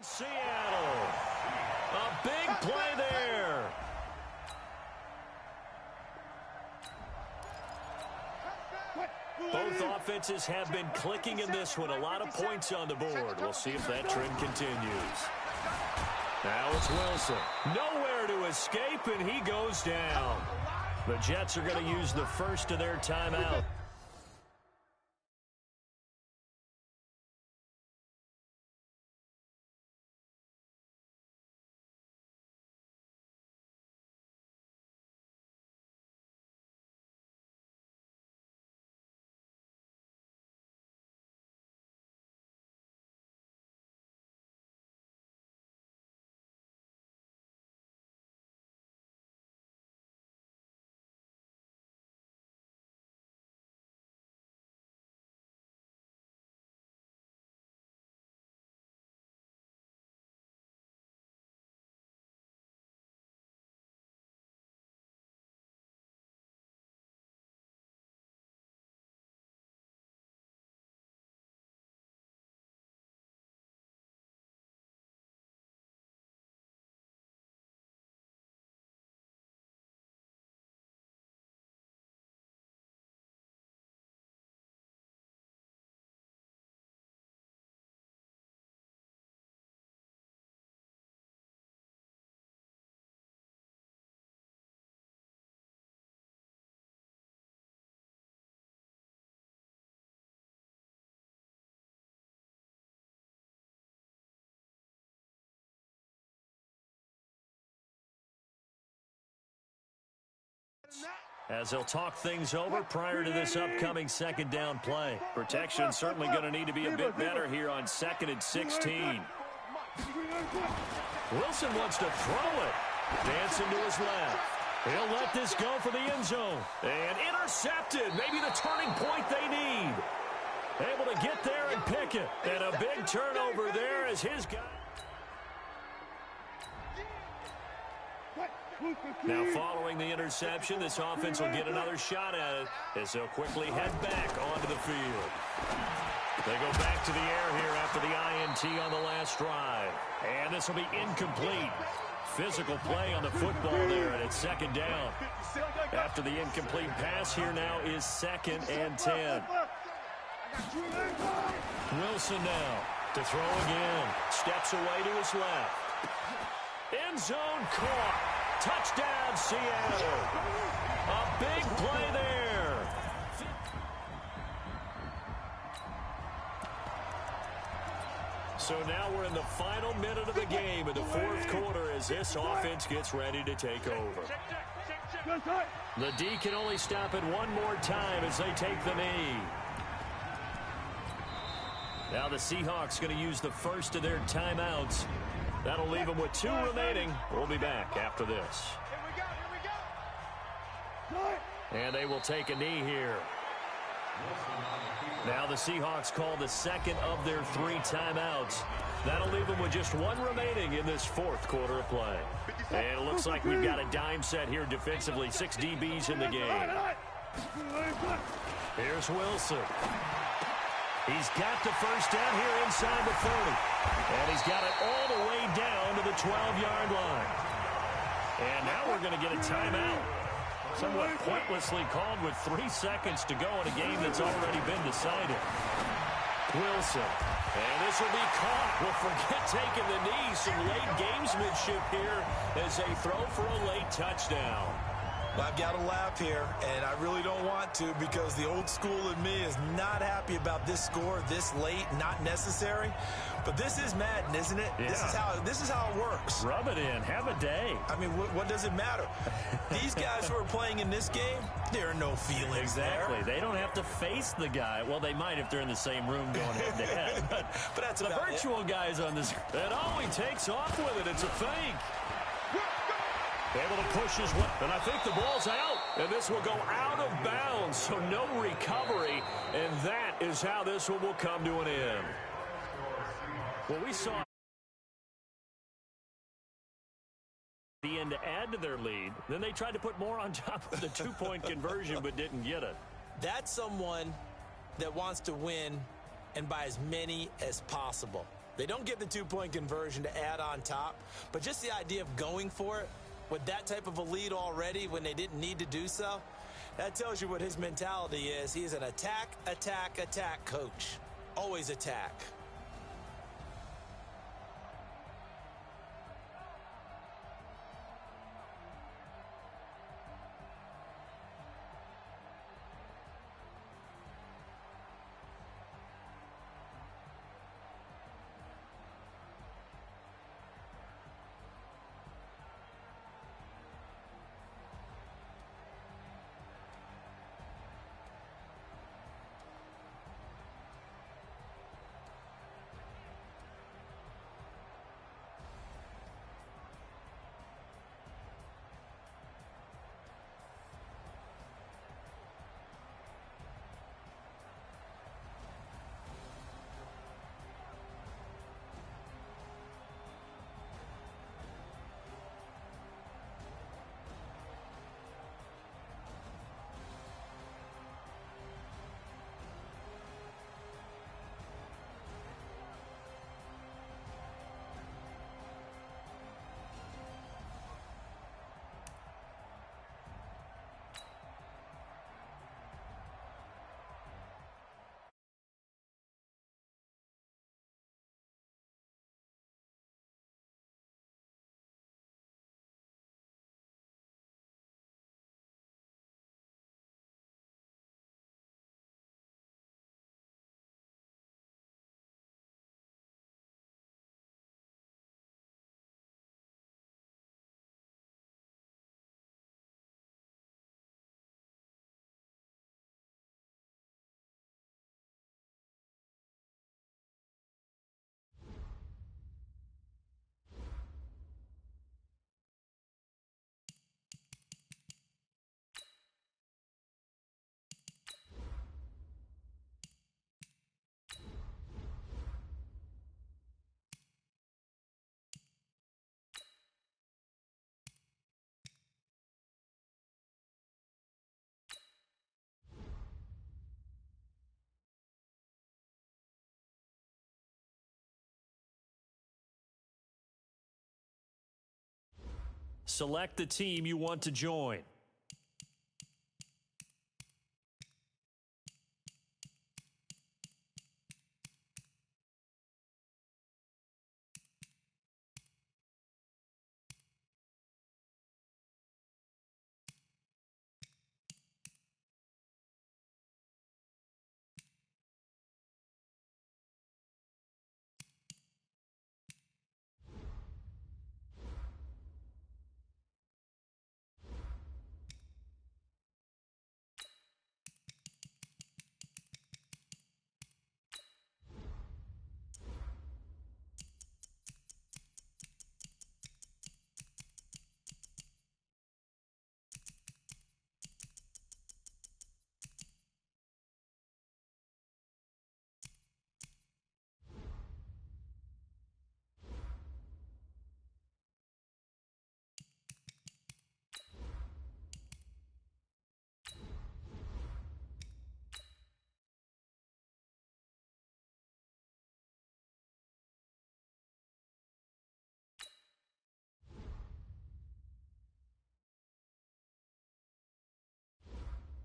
Speaker 1: Seattle. A big play there. Both offenses have been clicking in this one. A lot of points on the board. We'll see if that trend continues. Now it's Wilson. Nowhere to escape, and he goes down. The Jets are going to use the first of their timeout. As they'll talk things over prior to this upcoming second down play. Protection certainly going to need to be a bit better here on 2nd and 16. Wilson wants to throw it. Dancing to his left. He'll let this go for the end zone. And intercepted. Maybe the turning point they need. Able to get there and pick it. And a big turnover there as his guy. Now following the interception, this offense will get another shot at it as they'll quickly head back onto the field. They go back to the air here after the INT on the last drive. And this will be incomplete. Physical play on the football there, and it's 2nd down. After the incomplete pass, here now is 2nd and 10. Wilson now to throw again. Steps away to his left. End zone caught. Touchdown, Seattle. A big play there. So now we're in the final minute of the game in the 4th quarter as this offense gets ready to take over. The D can only stop it one more time as they take the knee. Now the Seahawks going to use the first of their timeouts. That'll leave them with 2 remaining. We'll be back after this. And they will take a knee here. Now the Seahawks call the second of their 3 timeouts. That'll leave them with just 1 remaining in this 4th quarter of play. And it looks like we've got a dime set here defensively. 6 DBs in the game. Here's Wilson. He's got the first down here inside the 30. And he's got it all the way down to the 12-yard line. And now we're going to get a timeout. Somewhat pointlessly called with 3 seconds to go in a game that's already been decided. Wilson. And this will be caught. Well, forget taking the knee. Some late gamesmanship here as they throw for a late touchdown.
Speaker 2: Well, I've got to laugh here, and I really don't want to because the old school in me is not happy about this score this late, not necessary. But this is Madden, isn't it?
Speaker 1: Yeah.
Speaker 2: This is how it works.
Speaker 1: Rub it in. Have a day.
Speaker 2: I mean, what does it matter? These guys who are playing in this game, there are no feelings
Speaker 1: Exactly.
Speaker 2: there.
Speaker 1: They don't have to face the guy. Well, they might if they're in the same room going head-to-head. But
Speaker 2: that's
Speaker 1: the
Speaker 2: about
Speaker 1: virtual guy's on this. And oh, he takes off with it. It's a fake. Able to push his way. And I think the ball's out. And this will go out of bounds. So no recovery. And that is how this one will come to an end. Well, we saw the end to add to their lead. Then they tried to put more on top of the 2-point conversion but didn't get it.
Speaker 2: That's someone that wants to win and by as many as possible. They don't get the two-point conversion to add on top, but just the idea of going for it with that type of a lead already when they didn't need to do so, that tells you what his mentality is. He's an attack, attack, attack coach. Always attack.
Speaker 1: Select the team you want to join.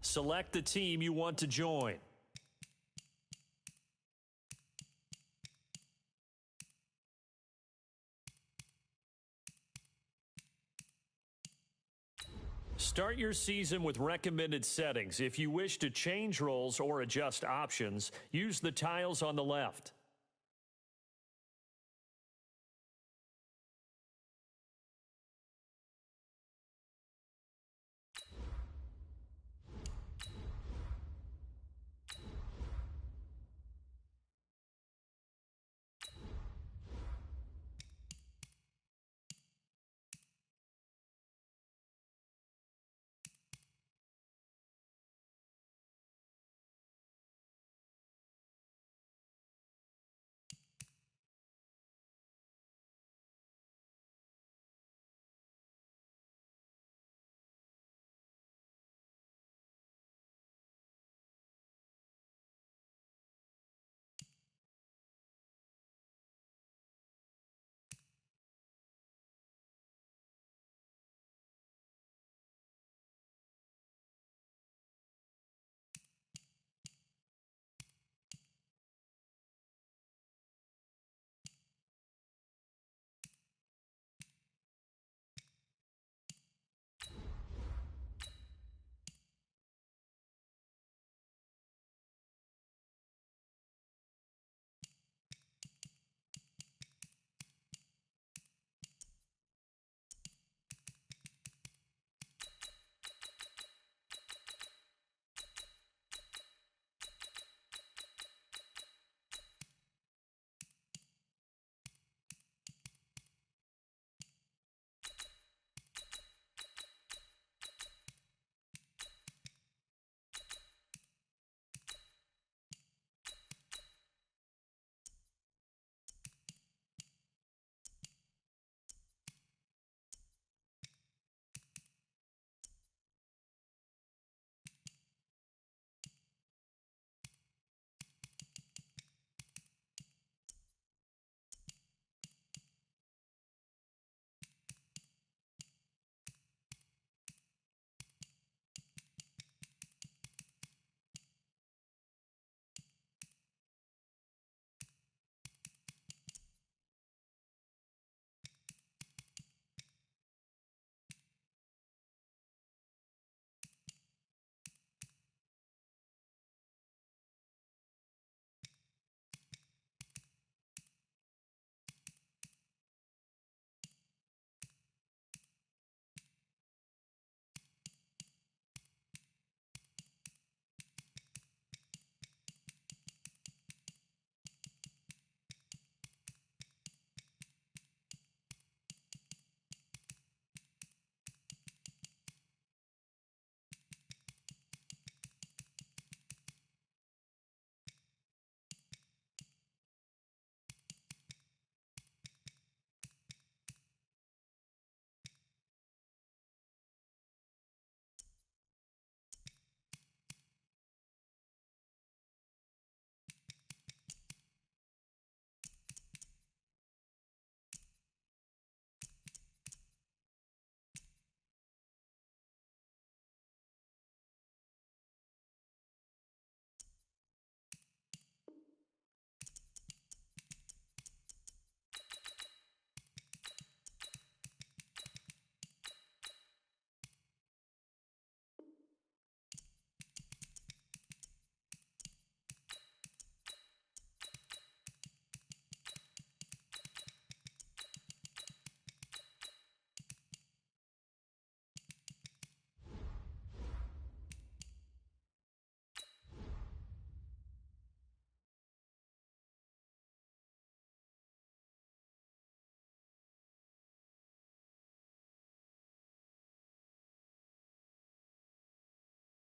Speaker 1: Select the team you want to join. Start your season with recommended settings. If you wish to change roles or adjust options, use the tiles on the left.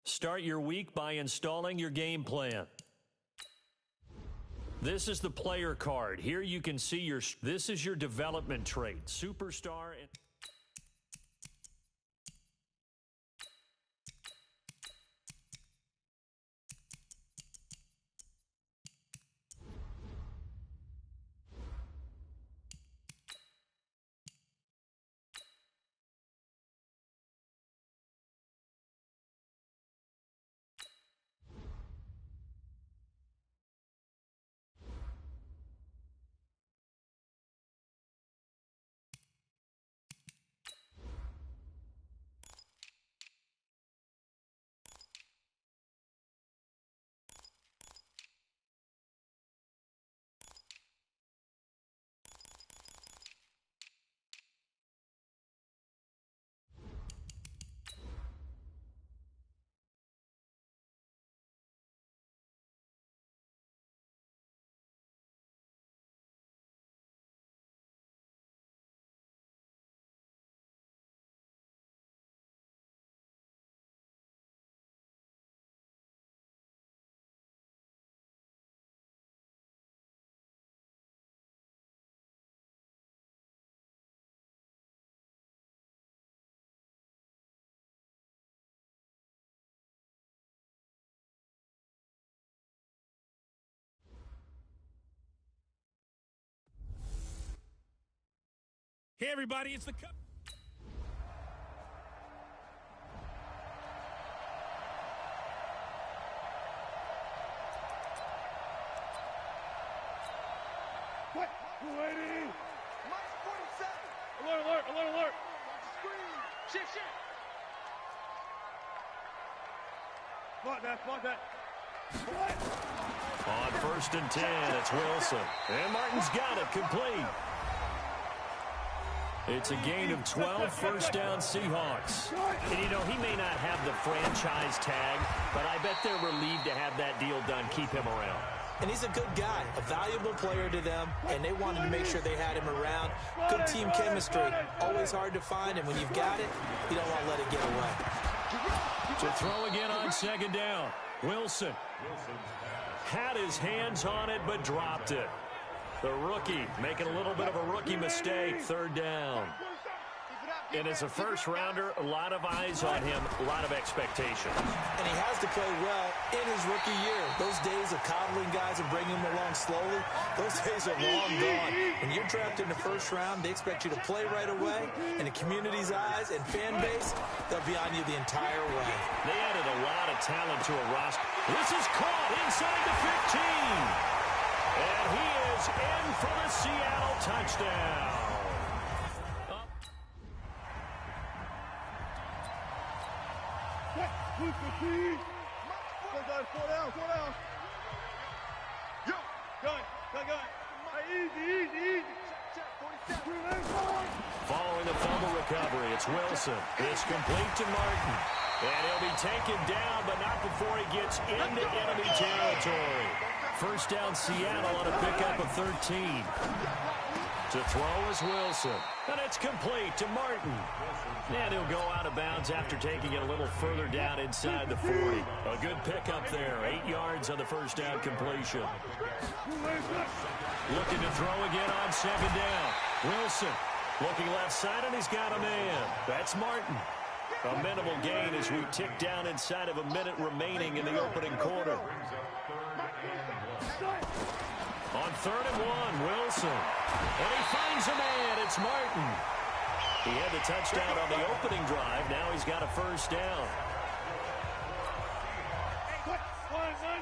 Speaker 1: Start your week by installing your game plan. This is the player card. Here you can see this is your development trait. Superstar and
Speaker 5: Hey, everybody, it's the Cup.
Speaker 3: What? Waiting. Mike 47. Alert, alert, alert, alert. Screen. Shift, shift. Block that.
Speaker 1: on 1st and 10, it's Wilson. And Martin's got it complete. It's a gain of 12, first down Seahawks. And, you know, he may not have the franchise tag, but I bet they're relieved to have that deal done, keep him around.
Speaker 2: And he's a good guy, a valuable player to them, and they wanted to make sure they had him around. Good team chemistry, always hard to find, and when you've got it, you don't want to let it get away.
Speaker 1: To throw again on 2nd down, Wilson had his hands on it but dropped it. The rookie making a little bit of a rookie mistake, 3rd down. And as a first-rounder, a lot of eyes on him, a lot of expectations.
Speaker 2: And he has to play well in his rookie year. Those days of coddling guys and bringing them along slowly, those days are long gone. When you're drafted in the 1st round, they expect you to play right away. In the community's eyes and fan base, they'll be on you the entire way.
Speaker 1: They added a lot of talent to a roster. This is caught inside the 15. And he is in for the Seattle touchdown.
Speaker 3: Push the key. Four down. Yo, gun. Hey, easy.
Speaker 1: Following the fumble recovery, it's Wilson. It's complete to Martin. And he'll be taken down, but not before he gets into enemy territory. First down Seattle on a pickup of 13. To throw is Wilson. And it's complete to Martin. And he'll go out of bounds after taking it a little further down inside the 40. A good pickup there. 8 yards on the first down completion. Looking to throw again on 2nd down. Wilson looking left side, and he's got a man. That's Martin. A minimal gain as we tick down inside of a minute remaining in the opening quarter. On 3rd and 1, Wilson. And he finds a man. It's Martin. He had the touchdown on the opening drive. Now he's got a first down.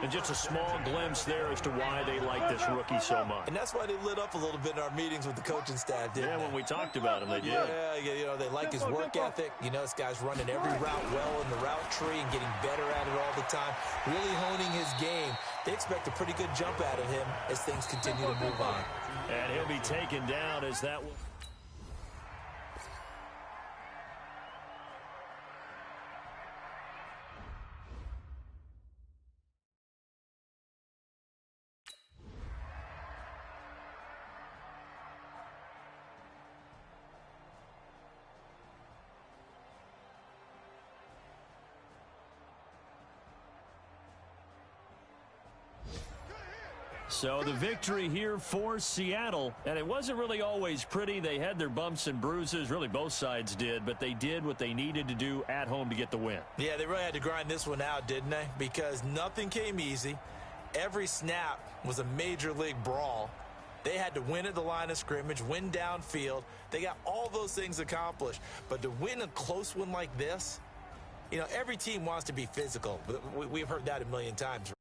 Speaker 1: And just a small glimpse there as to why they like this rookie so much.
Speaker 2: And that's why they lit up a little bit in our meetings with the coaching staff, didn't they?
Speaker 1: When we talked about him, they did.
Speaker 2: Yeah, you know, they like his work ethic. You know, this guy's running every route well in the route tree and getting better at it all the time, really honing his game. They expect a pretty good jump out of him as things continue to move on.
Speaker 1: And he'll be taken down as that will. So the victory here for Seattle, and it wasn't really always pretty. They had their bumps and bruises, really both sides did, but they did what they needed to do at home to get the win.
Speaker 2: Yeah, they really had to grind this one out, didn't they? Because nothing came easy. Every snap was a major league brawl. They had to win at the line of scrimmage, win downfield. They got all those things accomplished. But to win a close one like this, you know, every team wants to be physical. We've heard that a million times.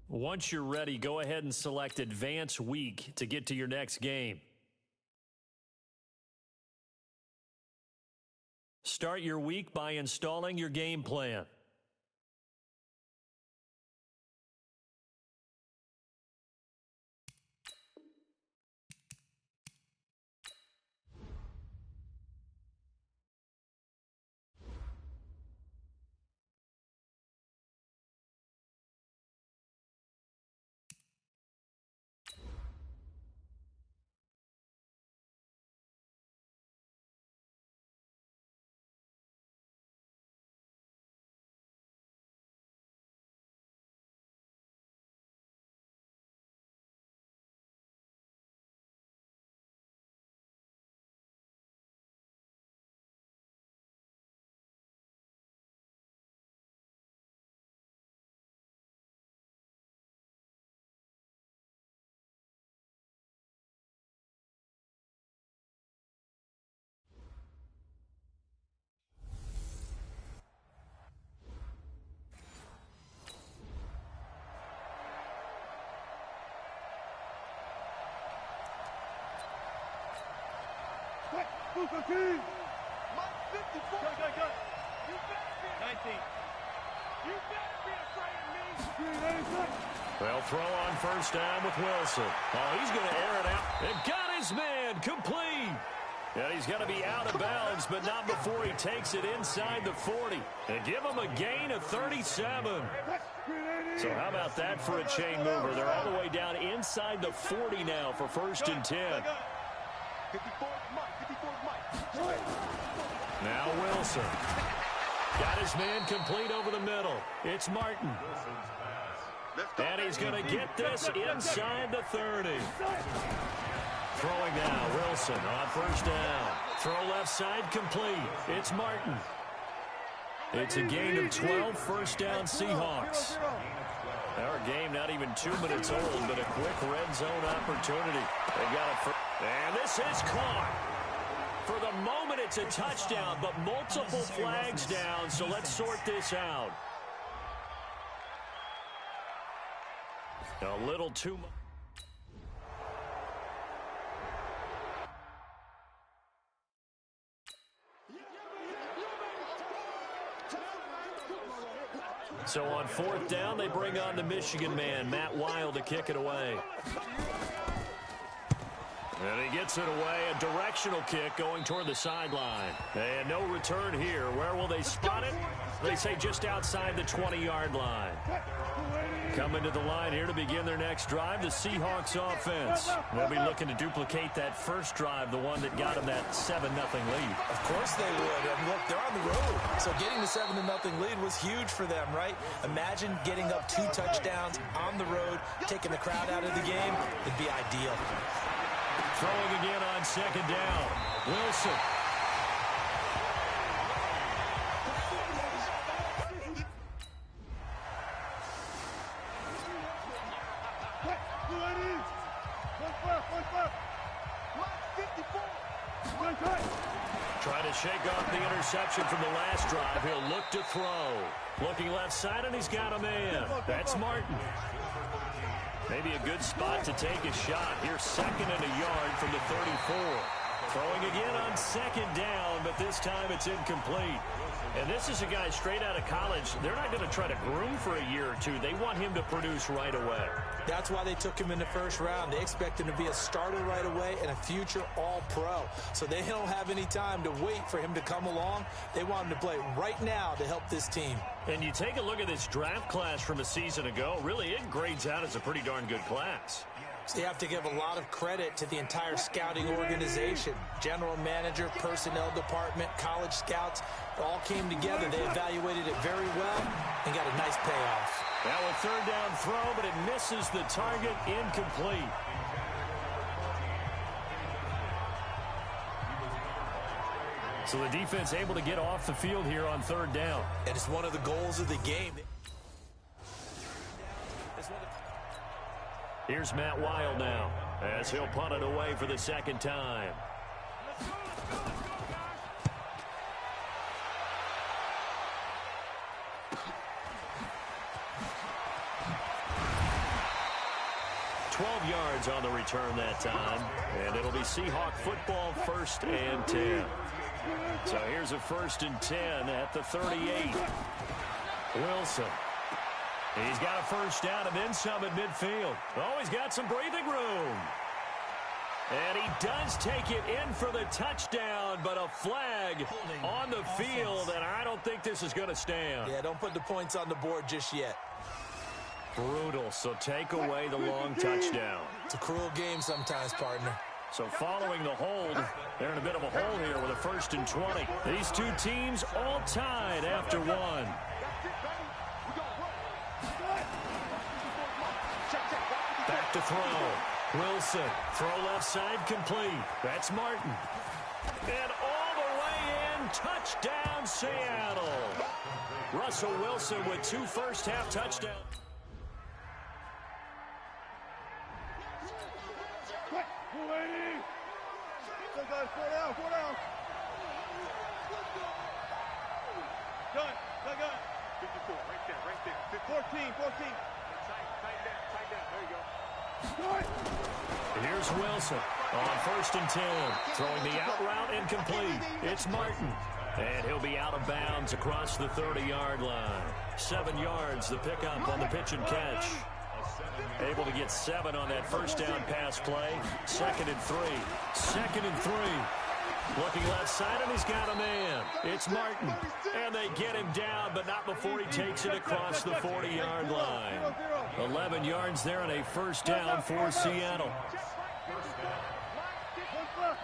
Speaker 1: Once you're ready, go ahead and select Advance Week to get to your next game. Start your week by installing your game plan.
Speaker 3: Mike 54. Go. You better be 19. You better be afraid of me.
Speaker 1: They'll throw on first down with Wilson. Oh, he's going to air it out. They've got his man complete. And he's going to be out of bounds, but not before he takes it inside the 40. And give him a gain of 37. So how about that for a chain mover? They're all the way down inside the 40 now for 1st and 10.
Speaker 3: 54 Mike.
Speaker 1: Now Wilson. Got his man complete over the middle. It's Martin. And he's going to get this inside the 30. Throwing now, Wilson on first down. Throw left side complete. It's Martin. It's a gain of 12, first down Seahawks. Our game not even 2 minutes old, but a quick red zone opportunity. They got it. And this is caught. For the moment, it's a touchdown, but multiple flags down, so let's sort this out. A little too much. So on 4th down, they bring on the Michigan man, Matt Wild, to kick it away. And he gets it away, a directional kick going toward the sideline. And no return here. Where will they spot it? They say just outside the 20-yard line. Coming to the line here to begin their next drive, the Seahawks offense. They'll be looking to duplicate that first drive, the one that got them that 7-0 lead.
Speaker 2: Of course they would. I mean, look, they're on the road. So getting the 7-0 lead was huge for them, right? Imagine getting up 2 touchdowns on the road, taking the crowd out of the game. It'd be ideal.
Speaker 1: Throwing again on 2nd down. Wilson. Trying to shake off the interception from the last drive. He'll look to throw. Looking left side, and he's got a man. That's Martin. Maybe a good spot to take a shot. Here's 2nd and a yard from the 34. Throwing again on 2nd down, but this time it's incomplete. And this is a guy straight out of college. They're not going to try to groom for a year or two. They want him to produce right away.
Speaker 2: That's why they took him in the first round. They expect him to be a starter right away and a future all-pro. So they don't have any time to wait for him to come along. They want him to play right now to help this team.
Speaker 1: And you take a look at this draft class from a season ago. Really, it grades out as a pretty darn good class.
Speaker 2: So you have to give a lot of credit to the entire scouting organization. General manager, personnel department, college scouts, all came together. They evaluated it very well and got a nice payoff.
Speaker 1: Now a third down throw, but it misses the target, incomplete. So the defense able to get off the field here on third down.
Speaker 2: And it's one of the goals of the game.
Speaker 1: Here's Matt Wild now, as he'll punt it away for the second time.
Speaker 3: Let's go, let's go, let's go, guys.
Speaker 1: 12 yards on the return that time, and it'll be Seahawk football, 1st and 10. So here's a 1st and 10 at the 38. Wilson. He's got a first down and then some at midfield. Oh, he's got some breathing room. And he does take it in for the touchdown, but a flag on the field, and I don't think this is going to stand.
Speaker 2: Yeah, don't put the points on the board just yet.
Speaker 1: Brutal, so take away the long touchdown.
Speaker 2: It's a cruel game sometimes, partner.
Speaker 1: So following the hold, they're in a bit of a hole here with a 1st and 20. These two teams all tied after one. Back to throw. Wilson, throw left side complete. That's Martin. And all the way in, touchdown Seattle. Russell Wilson with 2 first-half touchdowns.
Speaker 3: Go down. Gun. 54, right there. 14. Tight down. There you go.
Speaker 1: Here's Wilson on 1st and 10. Throwing the out route incomplete. It's Martin. And he'll be out of bounds across the 30-yard line. 7 yards, the pickup on the pitch and catch. Able to get 7 on that first down pass play. 2nd and 3. 2nd and 3. Looking left side, and he's got a man. It's Martin. And they get him down, but not before he takes it across the 40-yard line. 11 yards there and a first down for Seattle.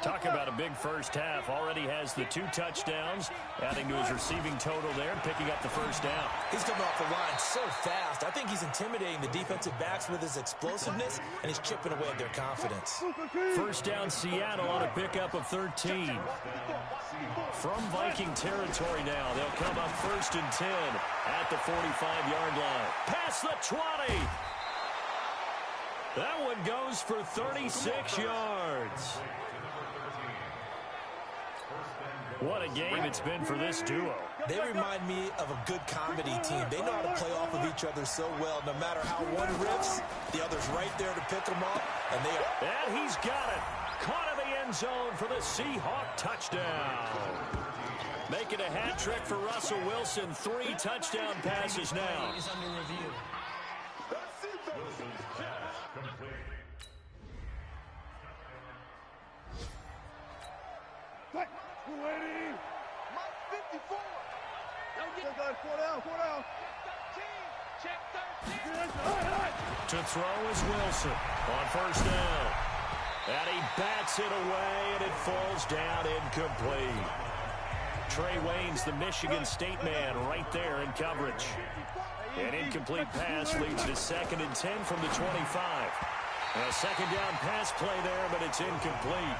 Speaker 1: Talk about a big first half. Already has the 2 touchdowns, adding to his receiving total there, picking up the first down.
Speaker 2: He's coming off the line so fast. I think he's intimidating the defensive backs with his explosiveness, and he's chipping away at their confidence.
Speaker 1: First down Seattle on a pickup of 13. From Viking territory now, they'll come up 1st and 10 at the 45-yard line. Past the 20. That one goes for 36 yards. What a game it's been for this duo.
Speaker 2: They remind me of a good comedy team. They know how to play off of each other so well. No matter how one riffs, the other's right there to pick them up. And they are.
Speaker 1: And he's got it. Caught in the end zone for the Seahawk touchdown. Making a hat trick for Russell Wilson. 3 touchdown passes now.
Speaker 4: Is under review.
Speaker 3: Waiting. Mike 54. Go down. Check 13.
Speaker 1: To throw is Wilson on first down. And he bats it away, and it falls down incomplete. Trey Wayne's the Michigan State man right there in coverage. An incomplete pass leads to 2nd and 10 from the 25. A second down pass play there, but it's incomplete.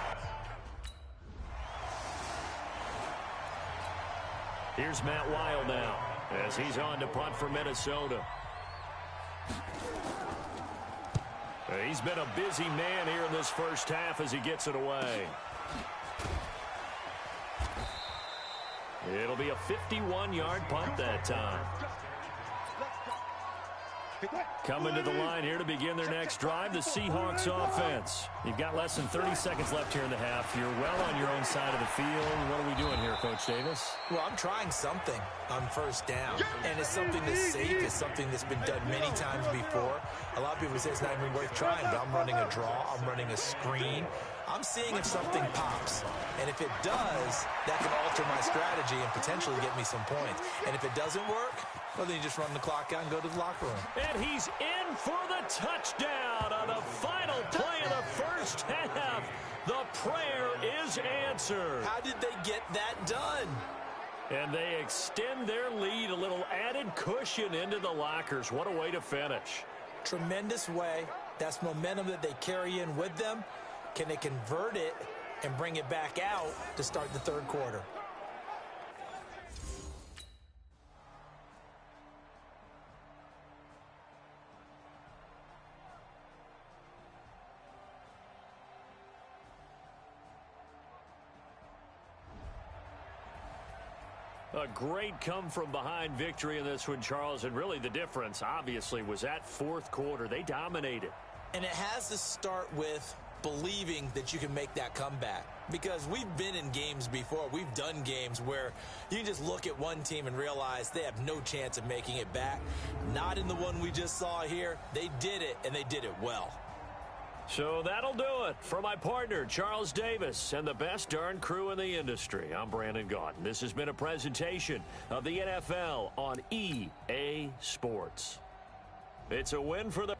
Speaker 1: Here's Matt Wild now as he's on to punt for Minnesota. He's been a busy man here in this first half as he gets it away. It'll be a 51-yard punt that time. Coming to the line here to begin their next drive, the Seahawks offense. You've got less than 30 seconds left here in the half. You're well on your own side of the field. What are we doing here, Coach Davis?
Speaker 2: Well, I'm trying something on first down, and it's something that's safe. It's something that's been done many times before. A lot of people say it's not even worth trying, but I'm running a draw. I'm running a screen. I'm seeing if something pops, and if it does, that can alter my strategy and potentially get me some points. And if it doesn't work, well, then you just run the clock out and go to the locker room.
Speaker 1: And he's in for the touchdown on the final play of the first half. The prayer is answered.
Speaker 2: How did they get that done?
Speaker 1: And they extend their lead, a little added cushion into the lockers. What a way to finish.
Speaker 2: Tremendous way. That's momentum that they carry in with them. Can they convert it and bring it back out to start the third quarter?
Speaker 1: A great come-from-behind victory in this one, Charles, and really the difference, obviously, was that fourth quarter. They dominated.
Speaker 2: And it has to start with believing that you can make that comeback. Because we've been in games before. We've done games where you can just look at one team and realize they have no chance of making it back. Not in the one we just saw here. They did it, and they did it well.
Speaker 1: So that'll do it for my partner, Charles Davis, and the best darn crew in the industry. I'm Brandon Gaudin. This has been a presentation of the NFL on EA Sports. It's a win for the...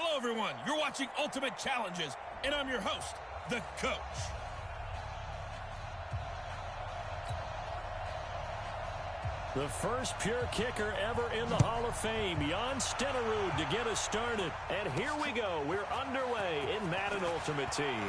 Speaker 5: Hello, everyone. You're watching Ultimate Challenges, and I'm your host, the Coach.
Speaker 1: The first pure kicker ever in the Hall of Fame, Jan Stenerud, to get us started. And here we go. We're underway in Madden Ultimate Team.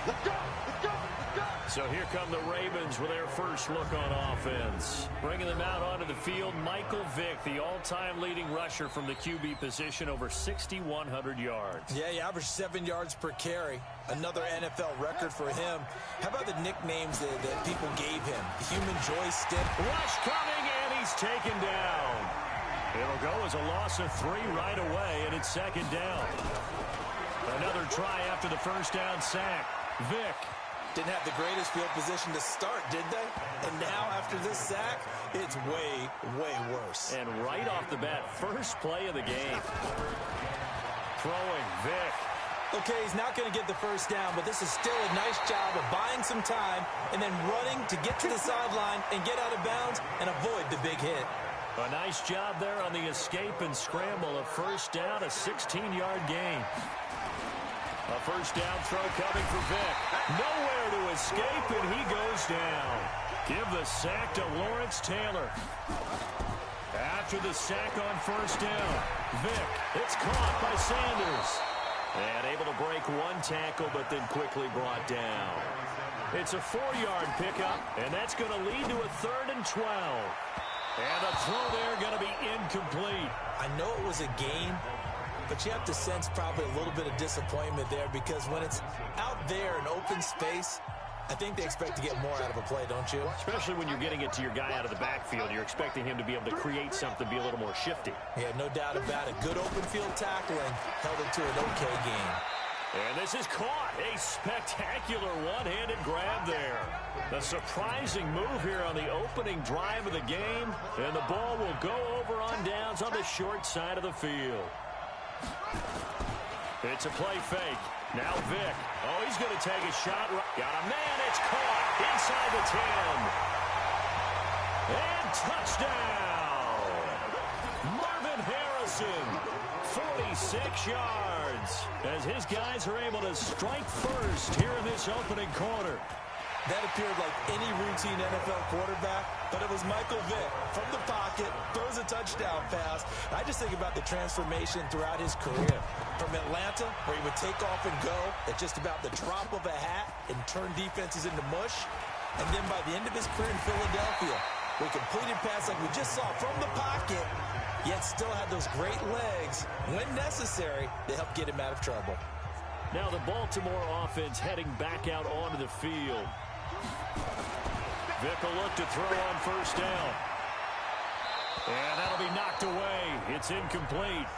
Speaker 3: Let's go! Let's go! Let's go!
Speaker 1: So here come the Ravens with their first look on offense. Bringing them out onto the field, Michael Vick, the all-time leading rusher from the QB position, over 6,100 yards.
Speaker 2: Yeah, he averaged 7 yards per carry. Another NFL record for him. How about the nicknames that people gave him? The human joystick.
Speaker 1: Rush coming, and he's taken down. It'll go as a loss of 3 right away, and it's second down. Another try after the first down sack. Vick.
Speaker 2: Didn't have the greatest field position to start, did they? And now, after this sack, it's way, way worse.
Speaker 1: And right off the bat, first play of the game. Throwing, Vick.
Speaker 2: Okay, he's not going to get the first down, but this is still a nice job of buying some time and then running to get to the sideline and get out of bounds and avoid the big hit.
Speaker 1: A nice job there on the escape and scramble. A first down, a 16-yard gain. A first down throw coming for Vick. Nowhere to escape, and he goes down. Give the sack to Lawrence Taylor. After the sack on first down, Vick, it's caught by Sanders. And able to break one tackle, but then quickly brought down. It's a 4-yard pickup, and that's going to lead to a 3rd and 12. And the throw there going to be incomplete.
Speaker 2: I know it was a gain, but you have to sense probably a little bit of disappointment there because when it's out there in open space, I think they expect to get more out of a play, don't you?
Speaker 1: Especially when you're getting it to your guy out of the backfield. You're expecting him to be able to create something, be a little more shifty.
Speaker 2: Yeah, no doubt about it. Good open field tackling held it to an okay game.
Speaker 1: And this is caught. A spectacular one-handed grab there. A surprising move here on the opening drive of the game. And the ball will go over on downs on the short side of the field. It's a play fake. Now Vick. Oh, he's going to take a shot. Got a man. It's caught inside the 10. And touchdown. Marvin Harrison. 46 yards. As his guys are able to strike first here in this opening quarter.
Speaker 2: That appeared like any routine NFL quarterback, but it was Michael Vick from the pocket, throws a touchdown pass. I just think about the transformation throughout his career. From Atlanta, where he would take off and go at just about the drop of a hat and turn defenses into mush. And then by the end of his career in Philadelphia, where he completed pass like we just saw from the pocket, yet still had those great legs, when necessary, to help get him out of trouble.
Speaker 1: Now the Baltimore offense heading back out onto the field. Vick will look to throw on first down. And that'll be knocked away. It's incomplete.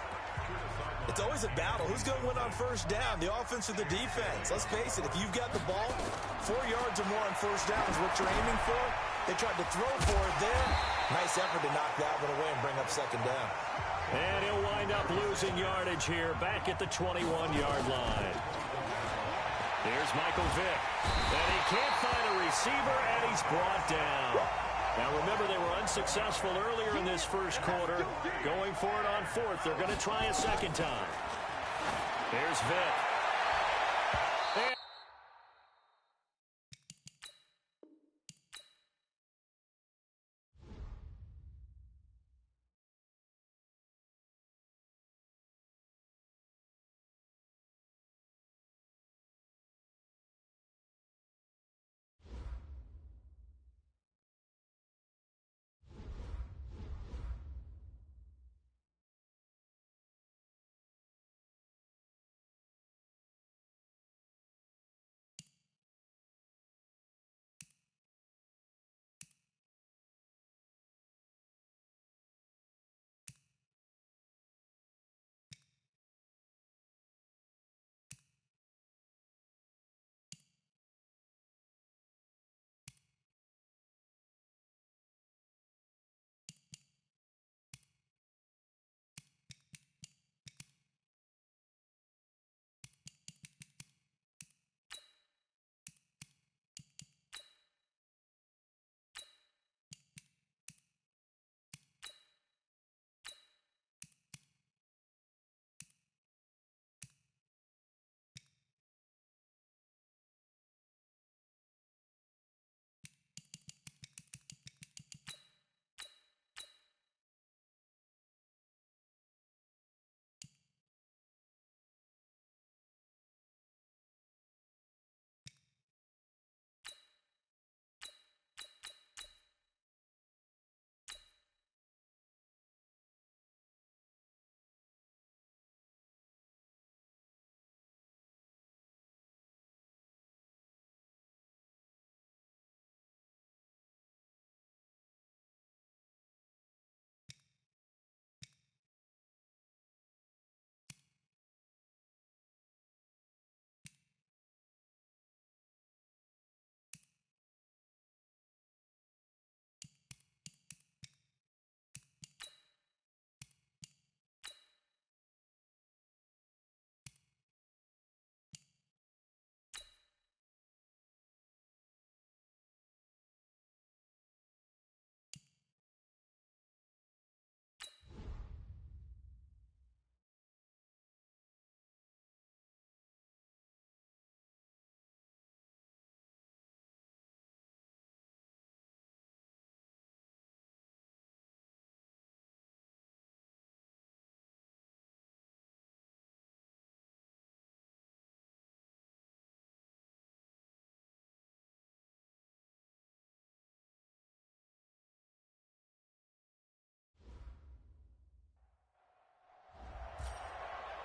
Speaker 2: It's always a battle. Who's going to win on first down, the offense or the defense? Let's face it, if you've got the ball, 4 yards or more on first down is what you're aiming for. They tried to throw for it there. Nice effort to knock that one away and bring up second down.
Speaker 1: And he'll wind up losing yardage here back at the 21-yard line. Here's Michael Vick. And he can't find a receiver, and he's brought down. Now, remember, they were unsuccessful earlier in this first quarter. Going for it on 4th. They're going to try a second time. Here's Vick.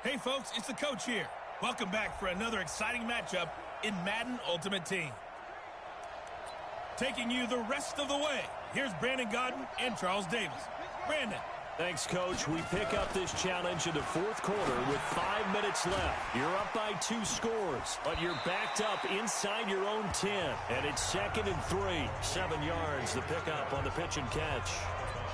Speaker 5: Hey, folks, it's the coach here. Welcome back for another exciting matchup in Madden Ultimate Team. Taking you the rest of the way, here's Brandon Godden and Charles Davis. Brandon.
Speaker 1: Thanks, Coach. We pick up this challenge in the fourth quarter with 5 minutes left. You're up by 2 scores, but you're backed up inside your own 10. And it's 2nd and 3. 7 yards, the pickup on the pitch and catch.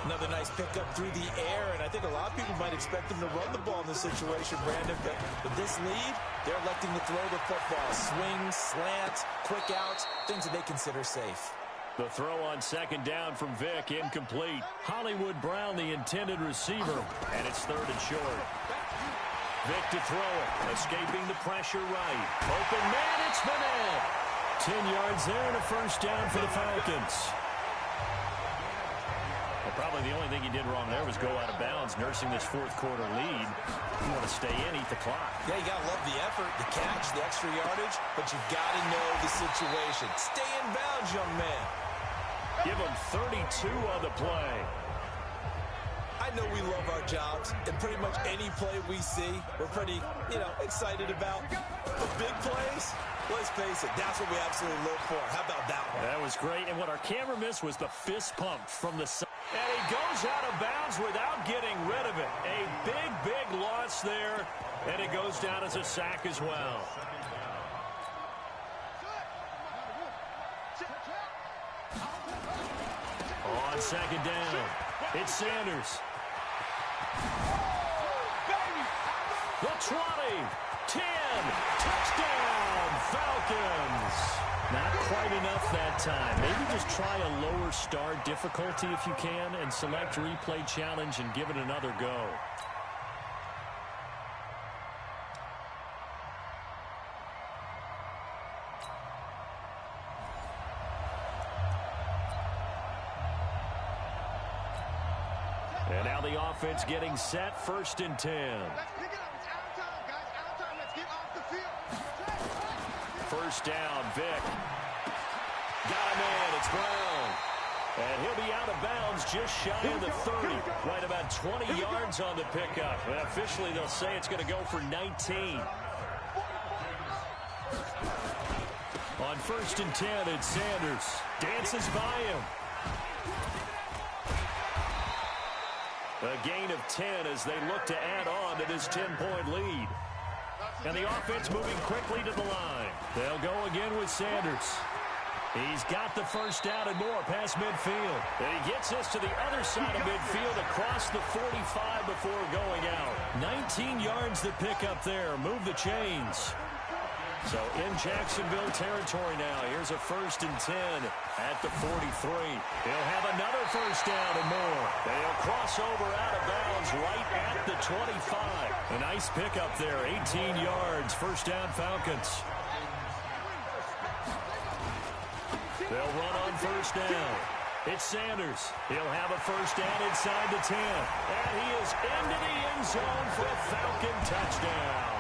Speaker 2: Another nice pickup through the air, and I think a lot of people might expect them to run the ball in this situation, Brandon. But with this lead, they're electing to throw the football. Swings, slants, quick outs, things that they consider safe.
Speaker 1: The throw on 2nd down from Vick, incomplete. Hollywood Brown, the intended receiver, and it's 3rd and short. Vick to throw it, escaping the pressure right. Open man, it's been in. 10 yards there and a first down for the Falcons. Well, probably the only thing he did wrong there was go out of bounds, nursing this fourth quarter lead. You want to stay in, eat the clock.
Speaker 2: Yeah, you got to love the effort, the catch, the extra yardage, but you got to know the situation. Stay in bounds, young man.
Speaker 1: Give him 32 on the play.
Speaker 2: I know we love our jobs, and pretty much any play we see, we're pretty, excited about. The big plays, let's face it, that's what we absolutely live for. How about that one?
Speaker 1: That was great, and what our camera missed was the fist pump from the side. And he goes out of bounds without getting rid of it. A big, big loss there, and it goes down as a sack as well. On 2nd down, it's Sanders. The 20, 10, touchdown, Falcons. Not quite enough that time. Maybe just try a lower start difficulty if you can and select replay challenge and give it another go. And now the offense getting set, 1st and 10.
Speaker 3: Let's pick it up. It's out of time, guys. Out of time. Let's get off the field.
Speaker 1: First down, Vick. Got him in. It's Brown. And he'll be out of bounds just shy of the 30. Right about 20 yards on the pickup. And officially, they'll say it's going to go for 19. On 1st and 10, it's Sanders. Dances by him. A gain of 10 as they look to add on to this 10-point lead. And the offense moving quickly to the line. They'll go again with Sanders. He's got the first down and more past midfield. And he gets us to the other side of midfield across the 45 before going out. 19 yards to pick up there. Move the chains. So in Jacksonville territory now. Here's a 1st and 10 at the 43. He'll have another first down and more. They'll cross over out of bounds right at the 25. A nice pickup there, 18 yards. First down Falcons. They'll run on first down. It's Sanders. He'll have a first down inside the 10. And he is into the end zone for a Falcon touchdown.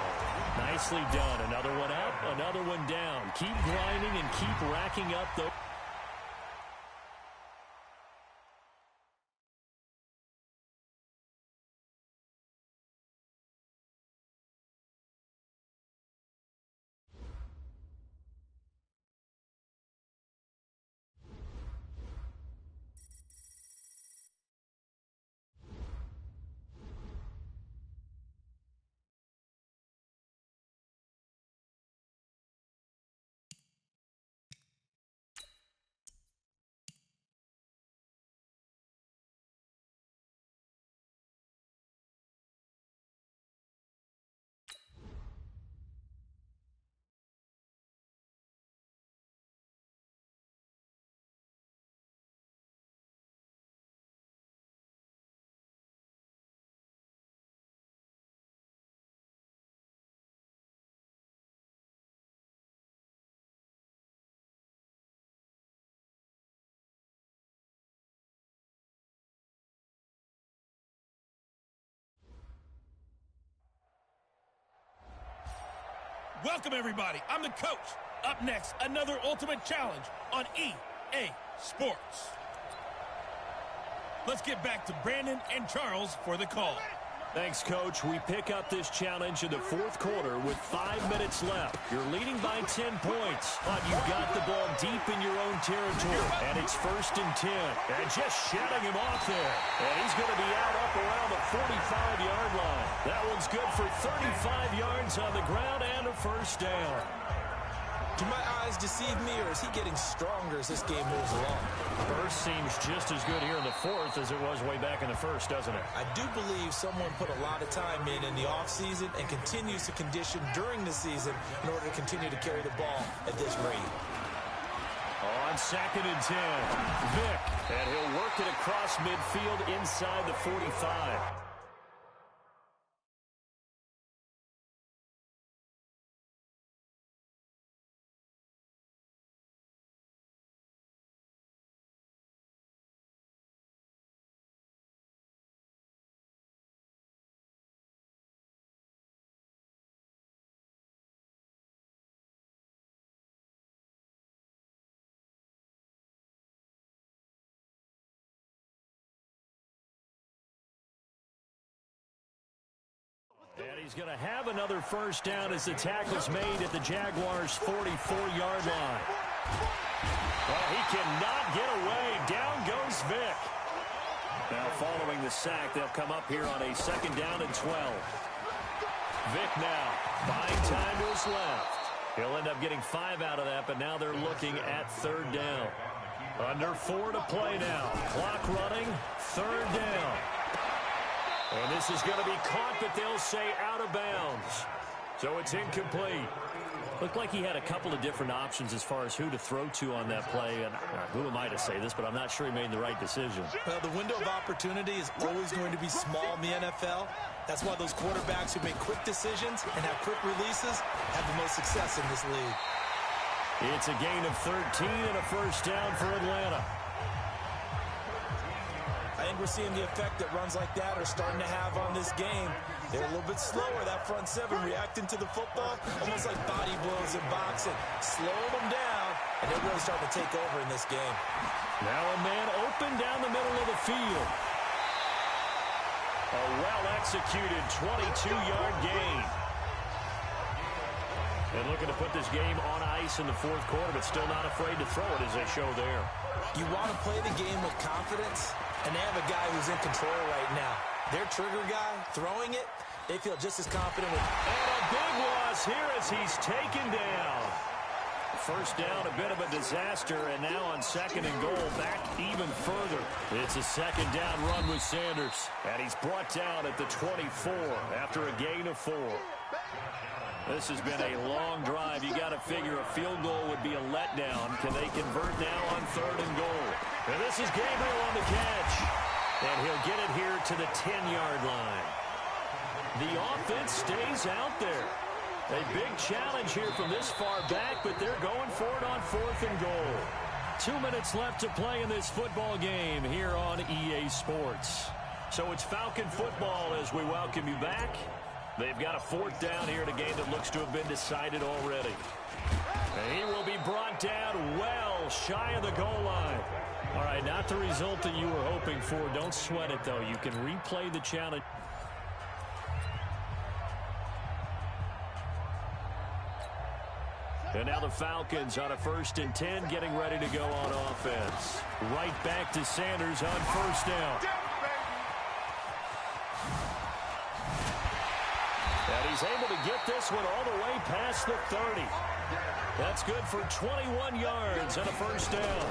Speaker 1: Nicely done. Another one up, another one down. Keep grinding and keep racking up the...
Speaker 5: Welcome, everybody. I'm the coach. Up next, another Ultimate Challenge on EA Sports. Let's get back to Brandon and Charles for the call.
Speaker 1: Thanks, Coach. We pick up this challenge in the fourth quarter with 5 minutes left. You're leading by 10 points, but you've got the ball deep in your own territory, and it's 1st and 10. And just shutting him off there. And he's going to be out up around the 45-yard line. That one's good for 35 yards on the ground and a 1st down.
Speaker 2: Do my eyes deceive me, or is he getting stronger as this game moves along?
Speaker 1: First seems just as good here in the fourth as it was way back in the first, doesn't it?
Speaker 2: I do believe someone put a lot of time in the offseason and continues to condition during the season in order to continue to carry the ball at this rate.
Speaker 1: On 2nd and 10, Vick, and he'll work it across midfield inside the 45. And he's going to have another 1st down as the tackle's made at the Jaguars' 44-yard line. Well, he cannot get away. Down goes Vick. Now following the sack, they'll come up here on a 2nd down and 12. Vick now buying time to his left. He'll end up getting 5 out of that, but now they're looking at 3rd down. Under 4 to play now. Clock running, 3rd down. And this is going to be caught, but they'll say out of bounds. So it's incomplete. Looked like he had a couple of different options as far as who to throw to on that play. And who am I to say this, but I'm not sure he made the right decision.
Speaker 2: Well, the window of opportunity is always going to be small in the NFL. That's why those quarterbacks who make quick decisions and have quick releases have the most success in this league.
Speaker 1: It's a gain of 13 and a 1st down for Atlanta.
Speaker 2: I think we're seeing the effect that runs like that are starting to have on this game. They're a little bit slower, that front 7 reacting to the football, almost like body blows in boxing, slowing them down, and they're really starting to take over in this game.
Speaker 1: Now a man open down the middle of the field. A well-executed 22-yard gain. And looking to put this game on ice in the fourth quarter, but still not afraid to throw it as they show there.
Speaker 2: You want to play the game with confidence, and they have a guy who's in control right now. Their trigger guy throwing it, they feel just as confident with.
Speaker 1: And a big loss here as he's taken down. 1st down, a bit of a disaster, and now on 2nd and goal, back even further. It's a 2nd down run with Sanders, and he's brought down at the 24 after a gain of 4. This has been a long drive. You got to figure a field goal would be a letdown. Can they convert now on 3rd and goal? And this is Gabriel on the catch. And he'll get it here to the 10-yard line. The offense stays out there. A big challenge here from this far back, but they're going for it on 4th and goal. 2 minutes left to play in this football game here on EA Sports. So it's Falcon football as we welcome you back. They've got a 4th down here in a game that looks to have been decided already. And he will be brought down well shy of the goal line. All right, not the result that you were hoping for. Don't sweat it, though. You can replay the challenge. And now the Falcons on a 1st and 10, getting ready to go on offense. Right back to Sanders on 1st down. And he's able to get this one all the way past the 30. That's good for 21 yards and a 1st down.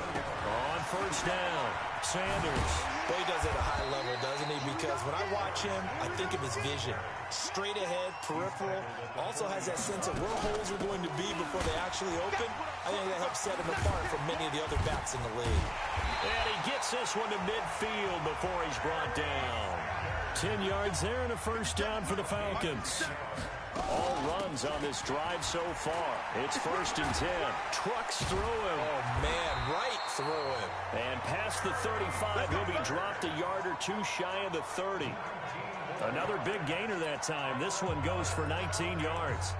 Speaker 1: On 1st down, Sanders.
Speaker 2: Well, he does it at a high level, doesn't he? Because when I watch him, I think of his vision. Straight ahead, peripheral. Also has that sense of where holes are going to be before they actually open. I think that helps set him apart from many of the other backs in the league.
Speaker 1: And he gets this one to midfield before he's brought down. 10 yards there and a 1st down for the Falcons. All runs on this drive so far. It's 1st and 10. Trucks through him.
Speaker 2: Oh, man, right through him.
Speaker 1: And past the 35, he'll be dropped a yard or 2 shy of the 30. Another big gainer that time. This one goes for 19 yards.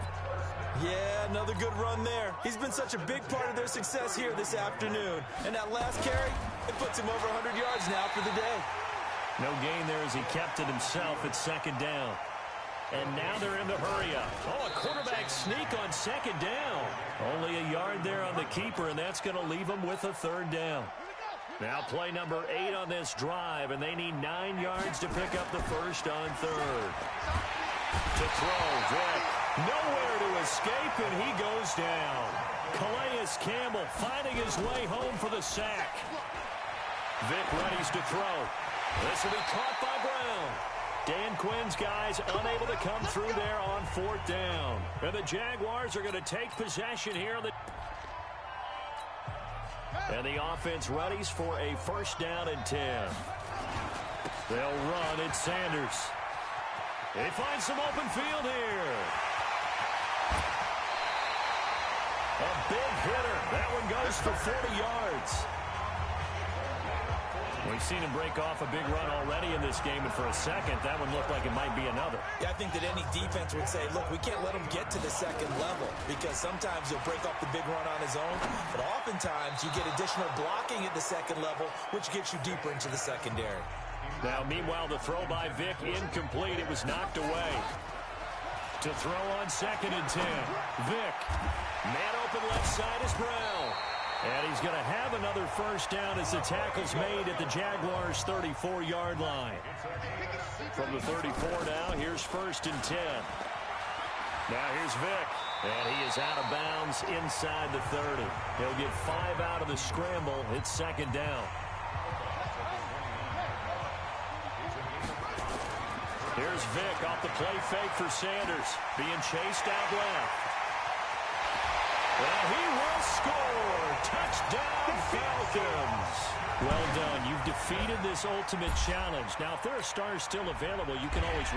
Speaker 2: Yeah, another good run there. He's been such a big part of their success here this afternoon. And that last carry, it puts him over 100 yards now for the day.
Speaker 1: No gain there as he kept it himself at second down. And now they're in the hurry-up. Oh, a quarterback sneak on second down. Only a yard there on the keeper, and that's going to leave them with a third down. Now play number 8 on this drive, and they need 9 yards to pick up the first on third. To throw, Vick. Nowhere to escape, and he goes down. Calais Campbell finding his way home for the sack. Vick readies to throw. This will be caught by Brown. Dan Quinn's guys unable to come through there on fourth down. And the Jaguars are going to take possession here. And the offense readies for a first down and 10. They'll run. It's Sanders. They find some open field here. A big hitter. That one goes for 40 yards. We've seen him break off a big run already in this game, and for a second, that one looked like it might be another.
Speaker 2: Yeah, I think that any defense would say, look, we can't let him get to the second level because sometimes he'll break off the big run on his own, but oftentimes you get additional blocking at the second level, which gets you deeper into the secondary.
Speaker 1: Now, meanwhile, the throw by Vick incomplete. It was knocked away. To throw on second and 10. Vick. Man open left side is Brown. And he's going to have another first down as the tackle's made at the Jaguars' 34-yard line. From the 34 now, here's first and 10. Now here's Vick. And he is out of bounds inside the 30. He'll get 5 out of the scramble. It's second down. Here's Vick off the play fake for Sanders. Being chased out left. And he will score. Touchdown, Falcons. Well done. You've defeated this ultimate challenge. Now, if there are stars still available, you can always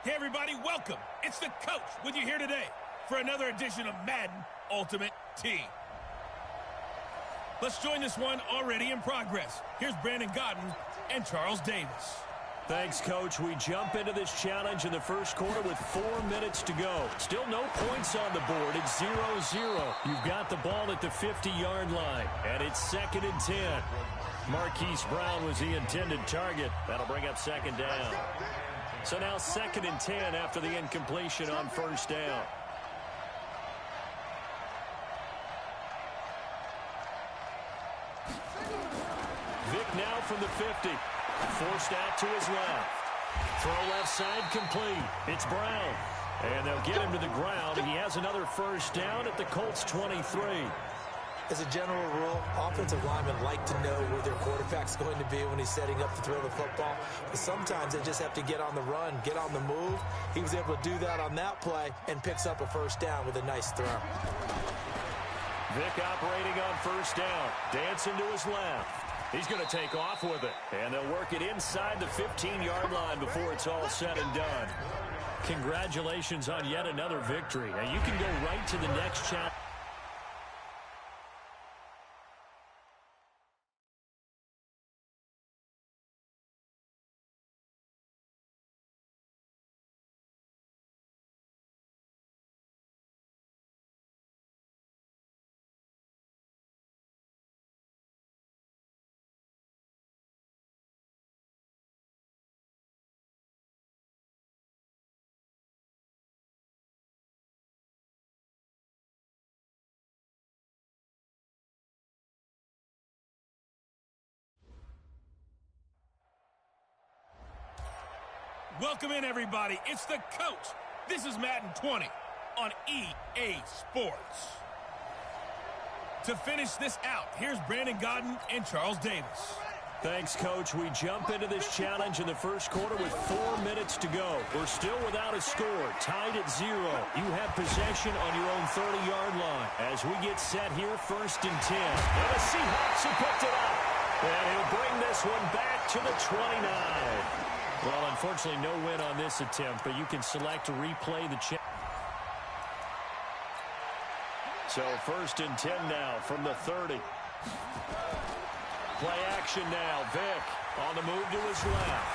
Speaker 5: Hey, everybody, welcome. It's the coach with you here today for another edition of Madden Ultimate Team. Let's join this one already in progress. Here's Brandon Godden and Charles Davis.
Speaker 1: Thanks, Coach. We jump into this challenge in the first quarter with 4 minutes to go. Still no points on the board. It's 0-0. You've got the ball at the 50-yard line, and it's second and 10. Marquise Brown was the intended target. That'll bring up second down. So now second and 10 after the incompletion on first down. Vick now from the 50. Forced out to his left. Throw left side complete. It's Brown. And they'll get him to the ground. He has another first down at the Colts 23.
Speaker 2: As a general rule, offensive linemen like to know where their quarterback's going to be when he's setting up to throw the football. But sometimes they just have to get on the run, get on the move. He was able to do that on that play and picks up a first down with a nice throw.
Speaker 1: Vick operating on first down. Dancing to his left. He's going to take off with it. And they'll work it inside the 15-yard line before it's all said and done. Congratulations on yet another victory. Now you can go right to the next challenge.
Speaker 5: Welcome in, everybody. It's the coach. This is Madden 20 on EA Sports. To finish this out, here's Brandon Godden and Charles Davis.
Speaker 1: Thanks, Coach. We jump into this challenge in the first quarter with 4 minutes to go. We're still without a score, tied at 0. You have possession on your own 30-yard line. As we get set here, 1st and 10. And the Seahawks have picked it up. And he'll bring this one back to the 29. Well, unfortunately, no win on this attempt, but you can select to replay the check. So 1st and 10 now from the 30. Play action now. Vick on the move to his left.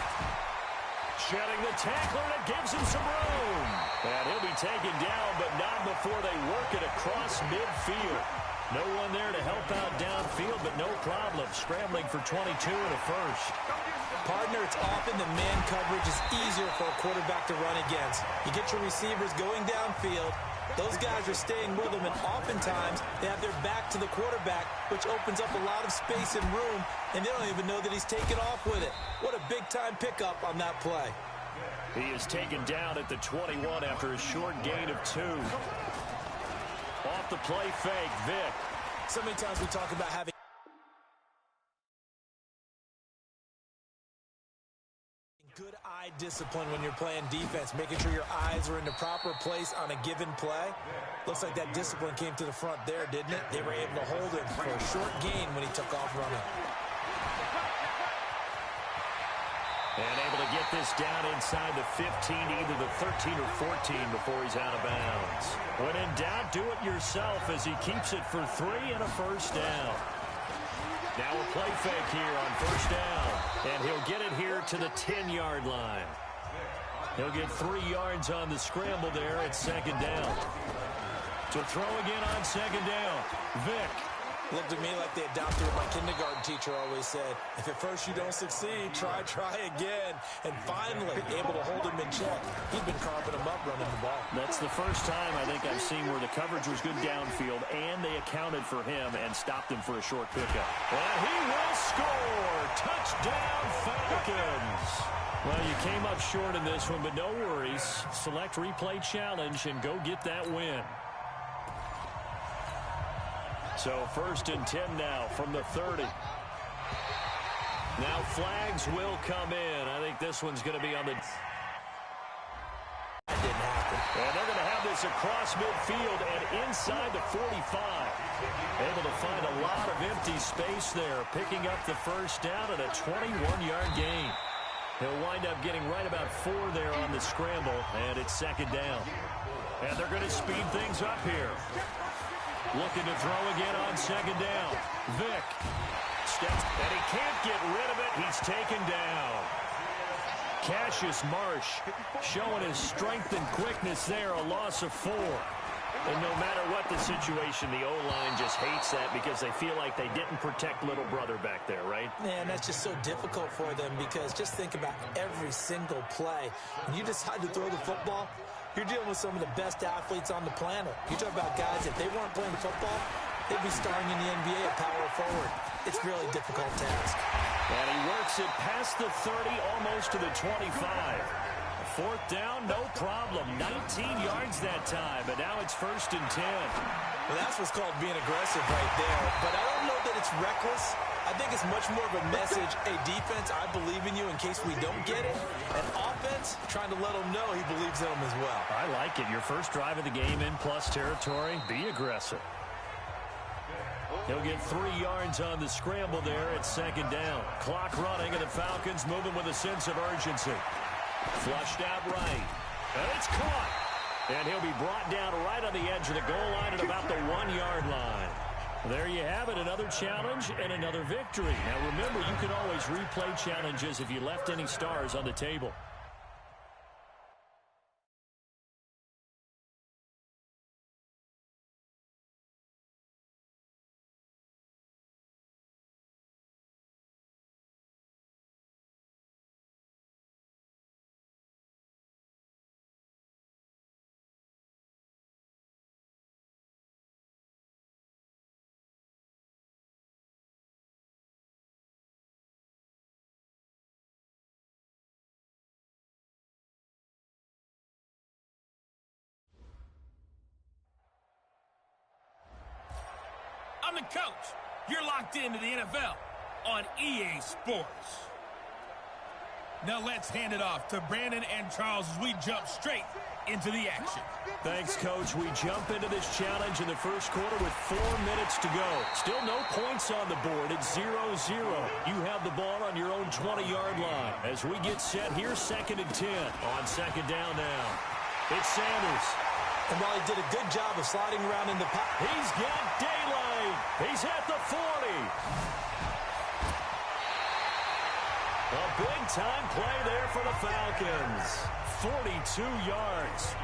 Speaker 1: Shedding the tackler, and it gives him some room. And he'll be taken down, but not before they work it across midfield. No one there to help out downfield, but no problem. Scrambling for 22 and a first.
Speaker 2: Partner, it's often the man coverage is easier for a quarterback to run against. You get your receivers going downfield. Those guys are staying with them, and oftentimes they have their back to the quarterback, which opens up a lot of space and room, and they don't even know that he's taken off with it. What a big-time pickup on that play.
Speaker 1: He is taken down at the 21 after a short gain of 2. Off the play fake, Vick.
Speaker 2: So many times we talk about having good eye discipline when you're playing defense, making sure your eyes are in the proper place on a given play. Looks like that discipline came to the front there, didn't it? They were able to hold him for a short gain when he took off running.
Speaker 1: And able to get this down inside the 15, either the 13 or 14 before he's out of bounds. When in doubt, do it yourself as he keeps it for 3 and a first down. Now a play fake here on 1st down. And he'll get it here to the 10-yard line. He'll get 3 yards on the scramble there at 2nd down. To throw again on 2nd down, Vick.
Speaker 2: Looked at me like they adopted what my kindergarten teacher always said. If at first you don't succeed, try again. And finally, able to hold him in check. He'd been carving him up running the ball.
Speaker 1: That's the first time I think I've seen where the coverage was good downfield, and they accounted for him and stopped him for a short pickup. And he will score! Touchdown, Falcons! Well, you came up short in this one, but no worries. Select replay challenge and go get that win. So 1st and 10 now from the 30. Now flags will come in. I think this one's going to be on the...
Speaker 2: That didn't happen.
Speaker 1: And they're going to have this across midfield and inside the 45. Able to find a lot of empty space there, picking up the first down at a 21-yard gain. He'll wind up getting right about 4 there on the scramble, and it's 2nd down. And they're going to speed things up here. Looking to throw again on 2nd down. Vick steps, and he can't get rid of it. He's taken down. Cassius Marsh showing his strength and quickness there, a loss of 4. And no matter what the situation, the O-line just hates that because they feel like they didn't protect little brother back there, right?
Speaker 2: Man, that's just so difficult for them because just think about every single play. When you decide to throw the football, you're dealing with some of the best athletes on the planet. You talk about guys, if they weren't playing football, they'd be starring in the NBA at power forward. It's a really difficult task.
Speaker 1: And he works it past the 30, almost to the 25. 4th down, no problem. 19 yards that time, but now it's 1st and 10.
Speaker 2: Well, that's what's called being aggressive right there. But I don't know that it's reckless. I think it's much more of a message. Hey, defense, I believe in you in case we don't get it. And offense, trying to let him know he believes in them as well.
Speaker 1: I like it. Your first drive of the game in plus territory. Be aggressive. He'll get 3 yards on the scramble there at 2nd down. Clock running, and the Falcons moving with a sense of urgency. Flushed out right. And it's caught. And he'll be brought down right on the edge of the goal line at about the 1-yard line. There you have it, another challenge and another victory. Now remember, you can always replay challenges if you left any stars on the table.
Speaker 5: the coach. You're locked into the NFL on EA Sports. Now let's hand it off to Brandon and Charles as we jump straight into the action.
Speaker 1: Thanks, Coach. We jump into this challenge in the first quarter with 4 minutes to go. Still no points on the board. It's 0-0. You have the ball on your own 20-yard line. As we get set here, 2nd and 10. On 2nd down now. It's Sanders.
Speaker 2: And while he did a good job of sliding around in the pocket,
Speaker 1: He's got daylight. He's at the 40. A big-time play there for the Falcons. 42 yards.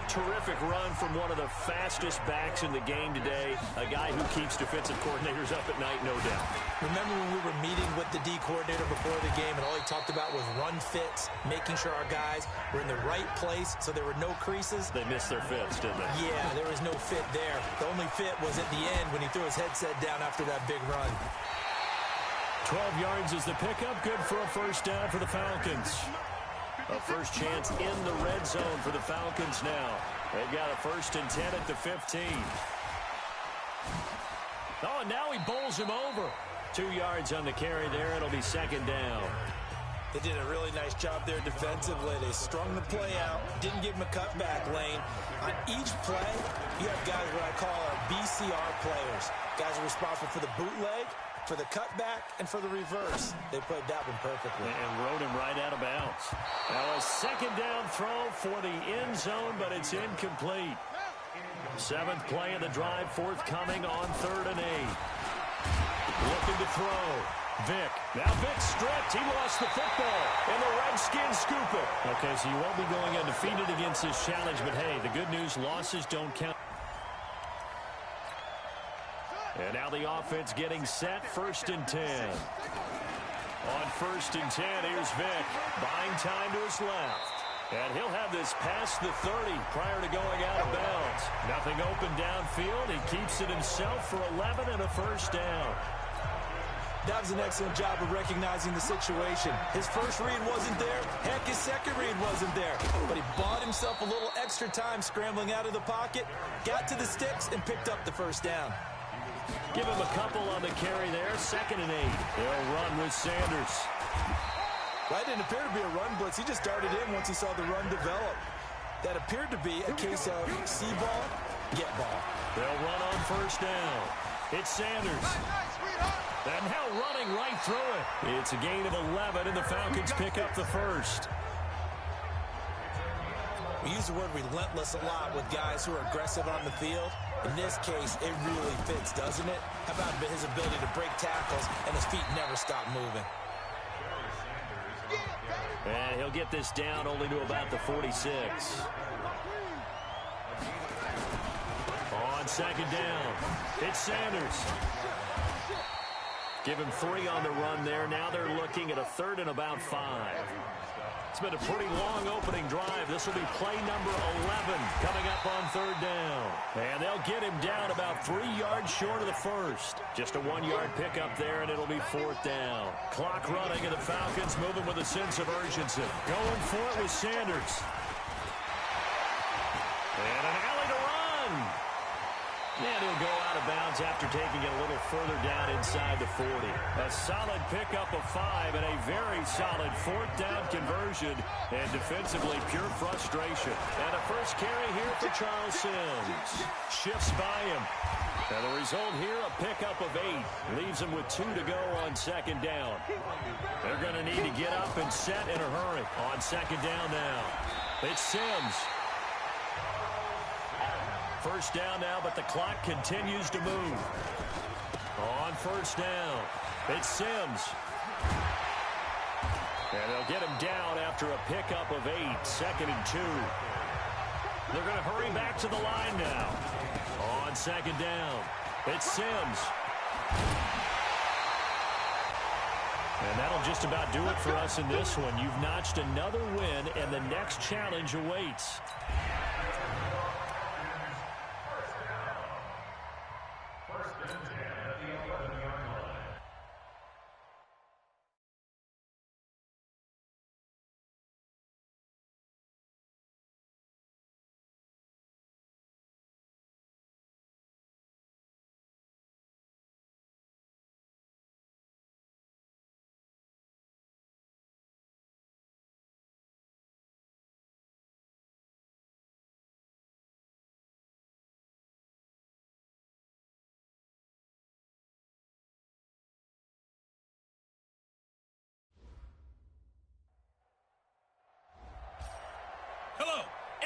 Speaker 1: Terrific run from one of the fastest backs in the game today. A guy who keeps defensive coordinators up at night, no doubt.
Speaker 2: remember when we were meeting with the D coordinator before the game and all he talked about was run fits, making sure our guys were in the right place so there were no creases?
Speaker 1: They missed their fits, didn't they?
Speaker 2: Yeah, there was no fit there. The only fit was at the end when he threw his headset down after that big run.
Speaker 1: 12 yards is the pickup. Good for a first down for the Falcons. A first chance in the red zone for the Falcons now. They've got a 1st and 10 at the 15. Oh, and now he bowls him over. 2 yards on the carry there. It'll be 2nd down.
Speaker 2: They did a really nice job there defensively. They strung the play out, didn't give him a cutback lane. On each play, you have guys what I call our BCR players. Guys are responsible for the bootleg, for the cutback, and for the reverse. They played that one perfectly.
Speaker 1: And rode him right out of bounds. Now a 2nd down throw for the end zone, but it's incomplete. 7th play of the drive, forthcoming on 3rd and 8. Looking to throw. Vick. Now Vick stripped. He lost the football. And the Redskins scoop it. Okay, so you won't be going undefeated against this challenge, but hey, the good news, losses don't count. And now the offense getting set, 1st and 10. On 1st and 10, here's Vick. Buying time to his left. And he'll have this past the 30 prior to going out of bounds. Nothing open downfield. He keeps it himself for 11 and a first down.
Speaker 2: That was an excellent job of recognizing the situation. His first read wasn't there. Heck, his second read wasn't there. But he bought himself a little extra time scrambling out of the pocket, got to the sticks, and picked up the first down.
Speaker 1: Give him a couple on the carry there. 2nd and 8. They'll run with Sanders.
Speaker 2: That didn't appear to be a run blitz. He just darted in once he saw the run develop. That appeared to be a case of see ball, get ball.
Speaker 1: They'll run on 1st down. It's Sanders. And now running right through it. It's a gain of 11, and the Falcons pick up the first.
Speaker 2: We use the word relentless a lot with guys who are aggressive on the field. In this case, it really fits, doesn't it? How about his ability to break tackles and his feet never stop moving?
Speaker 1: And he'll get this down only to about the 46. On 2nd down, it's Sanders. Give him 3 on the run there. Now they're looking at a 3rd and about 5. It's been a pretty long opening drive. This will be play number 11 coming up on 3rd down. And they'll get him down about 3 yards short of the first. Just a 1-yard pickup there, and it'll be 4th down. Clock running, and the Falcons moving with a sense of urgency. Going for it with Sanders. And an alley to run. And he'll go out of bounds after taking it a little further down inside the 40. A solid pickup of 5 and a very solid 4th down conversion. And defensively, pure frustration. And a first carry here for Charles Sims. Shifts by him. And the result here, a pickup of 8. Leaves him with 2 to go on 2nd down. They're going to need to get up and set in a hurry. On 2nd down now. It's Sims. First down now, but the clock continues to move. On 1st down, it's Sims. And they'll get him down after a pickup of 8, 2nd and 2. They're going to hurry back to the line now. On 2nd down, it's Sims. And that'll just about do it for us in this one. You've notched another win, and the next challenge awaits.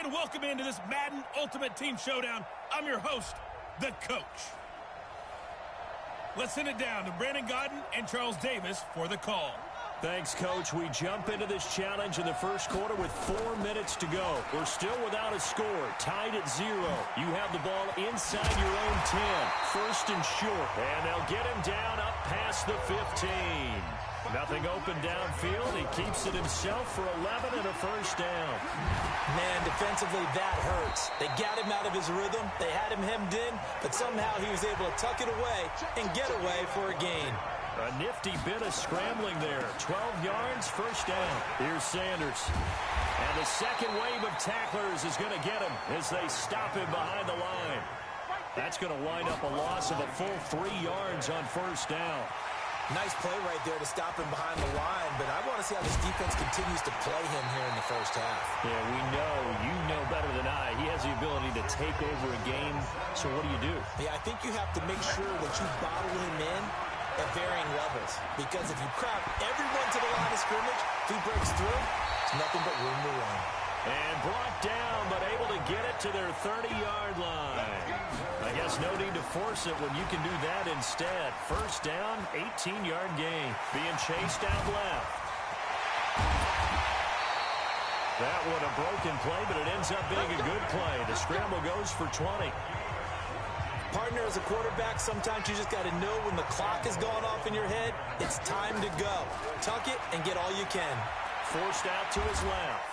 Speaker 5: and welcome into this Madden Ultimate Team Showdown. I'm your host, the Coach. Let's send it down to Brandon Gaudin and Charles Davis for the call.
Speaker 1: Thanks, Coach. We jump into this challenge in the first quarter with 4 minutes to go. We're still without a score, tied at 0. You have the ball inside your own 10, first and short. And they'll get him down up past the 15. Nothing open downfield. He keeps it himself for 11 and a first down.
Speaker 2: Man, defensively, that hurts. They got him out of his rhythm. They had him hemmed in, but somehow he was able to tuck it away and get away for a gain.
Speaker 1: A nifty bit of scrambling there. 12 yards, first down. Here's Sanders. And the second wave of tacklers is going to get him as they stop him behind the line. That's going to wind up a loss of a full 3 yards on first down.
Speaker 2: Nice play right there to stop him behind the line, but I want to see how this defense continues to play him here in the first half.
Speaker 1: Yeah, you know better than I. He has the ability to take over a game, so what do?
Speaker 2: Yeah, I think you have to make sure that you bottle him in at varying levels, because if you crowd everyone to the line of scrimmage, if he breaks through, it's nothing but room to run.
Speaker 1: And brought down, but able to get it to their 30-yard line. I guess no need to force it when you can do that instead. First down, 18-yard gain. Being chased out left. That one a broken play, but it ends up being a good play. The scramble goes for 20.
Speaker 2: Partner, as a quarterback, sometimes you just got to know when the clock has gone off in your head, it's time to go. Tuck it and get all you can.
Speaker 1: Forced out to his left.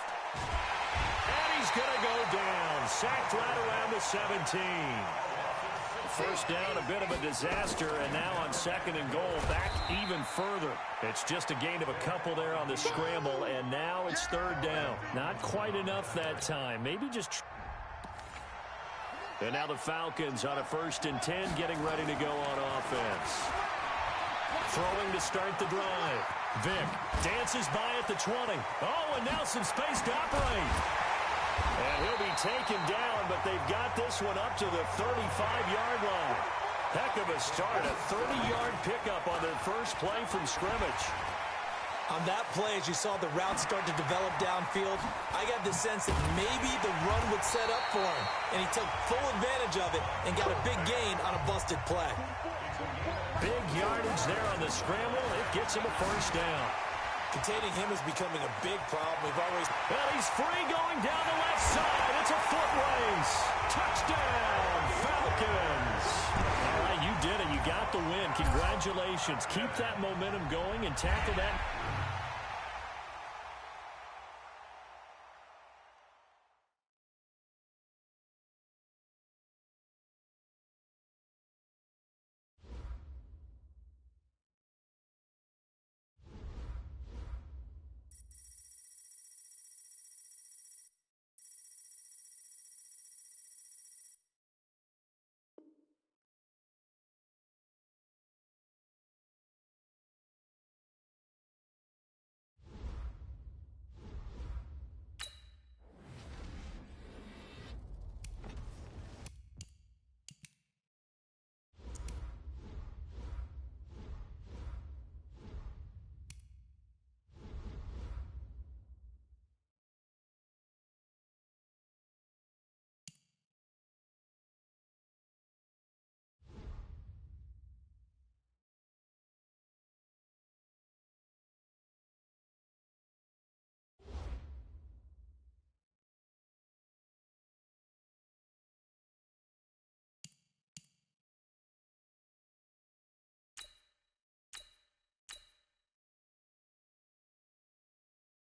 Speaker 1: And he's going to go down. Sacked right around the 17. First down, a bit of a disaster, and now on second and goal, back even further. It's just a gain of a couple there on the scramble, and now it's third down. Not quite enough that time. Maybe just... And now the Falcons on a first and 10, getting ready to go on offense. Throwing to start the drive. Vick dances by at the 20. Oh, and now some space to operate. And he'll be taken down, but they've got this one up to the 35-yard line. Heck of a start, a 30-yard pickup on their first play from scrimmage.
Speaker 2: On that play, as you saw the route start to develop downfield, I got the sense that maybe the run would set up for him, and he took full advantage of it and got a big gain on a busted play.
Speaker 1: Big yardage there on the scramble. It gets him a first down.
Speaker 2: Containing him is becoming a big problem. We've always...
Speaker 1: Well, he's free going down the left side. It's a foot race. Touchdown, Falcons. All right, you did it. You got the win. Congratulations. Keep that momentum going and tackle that.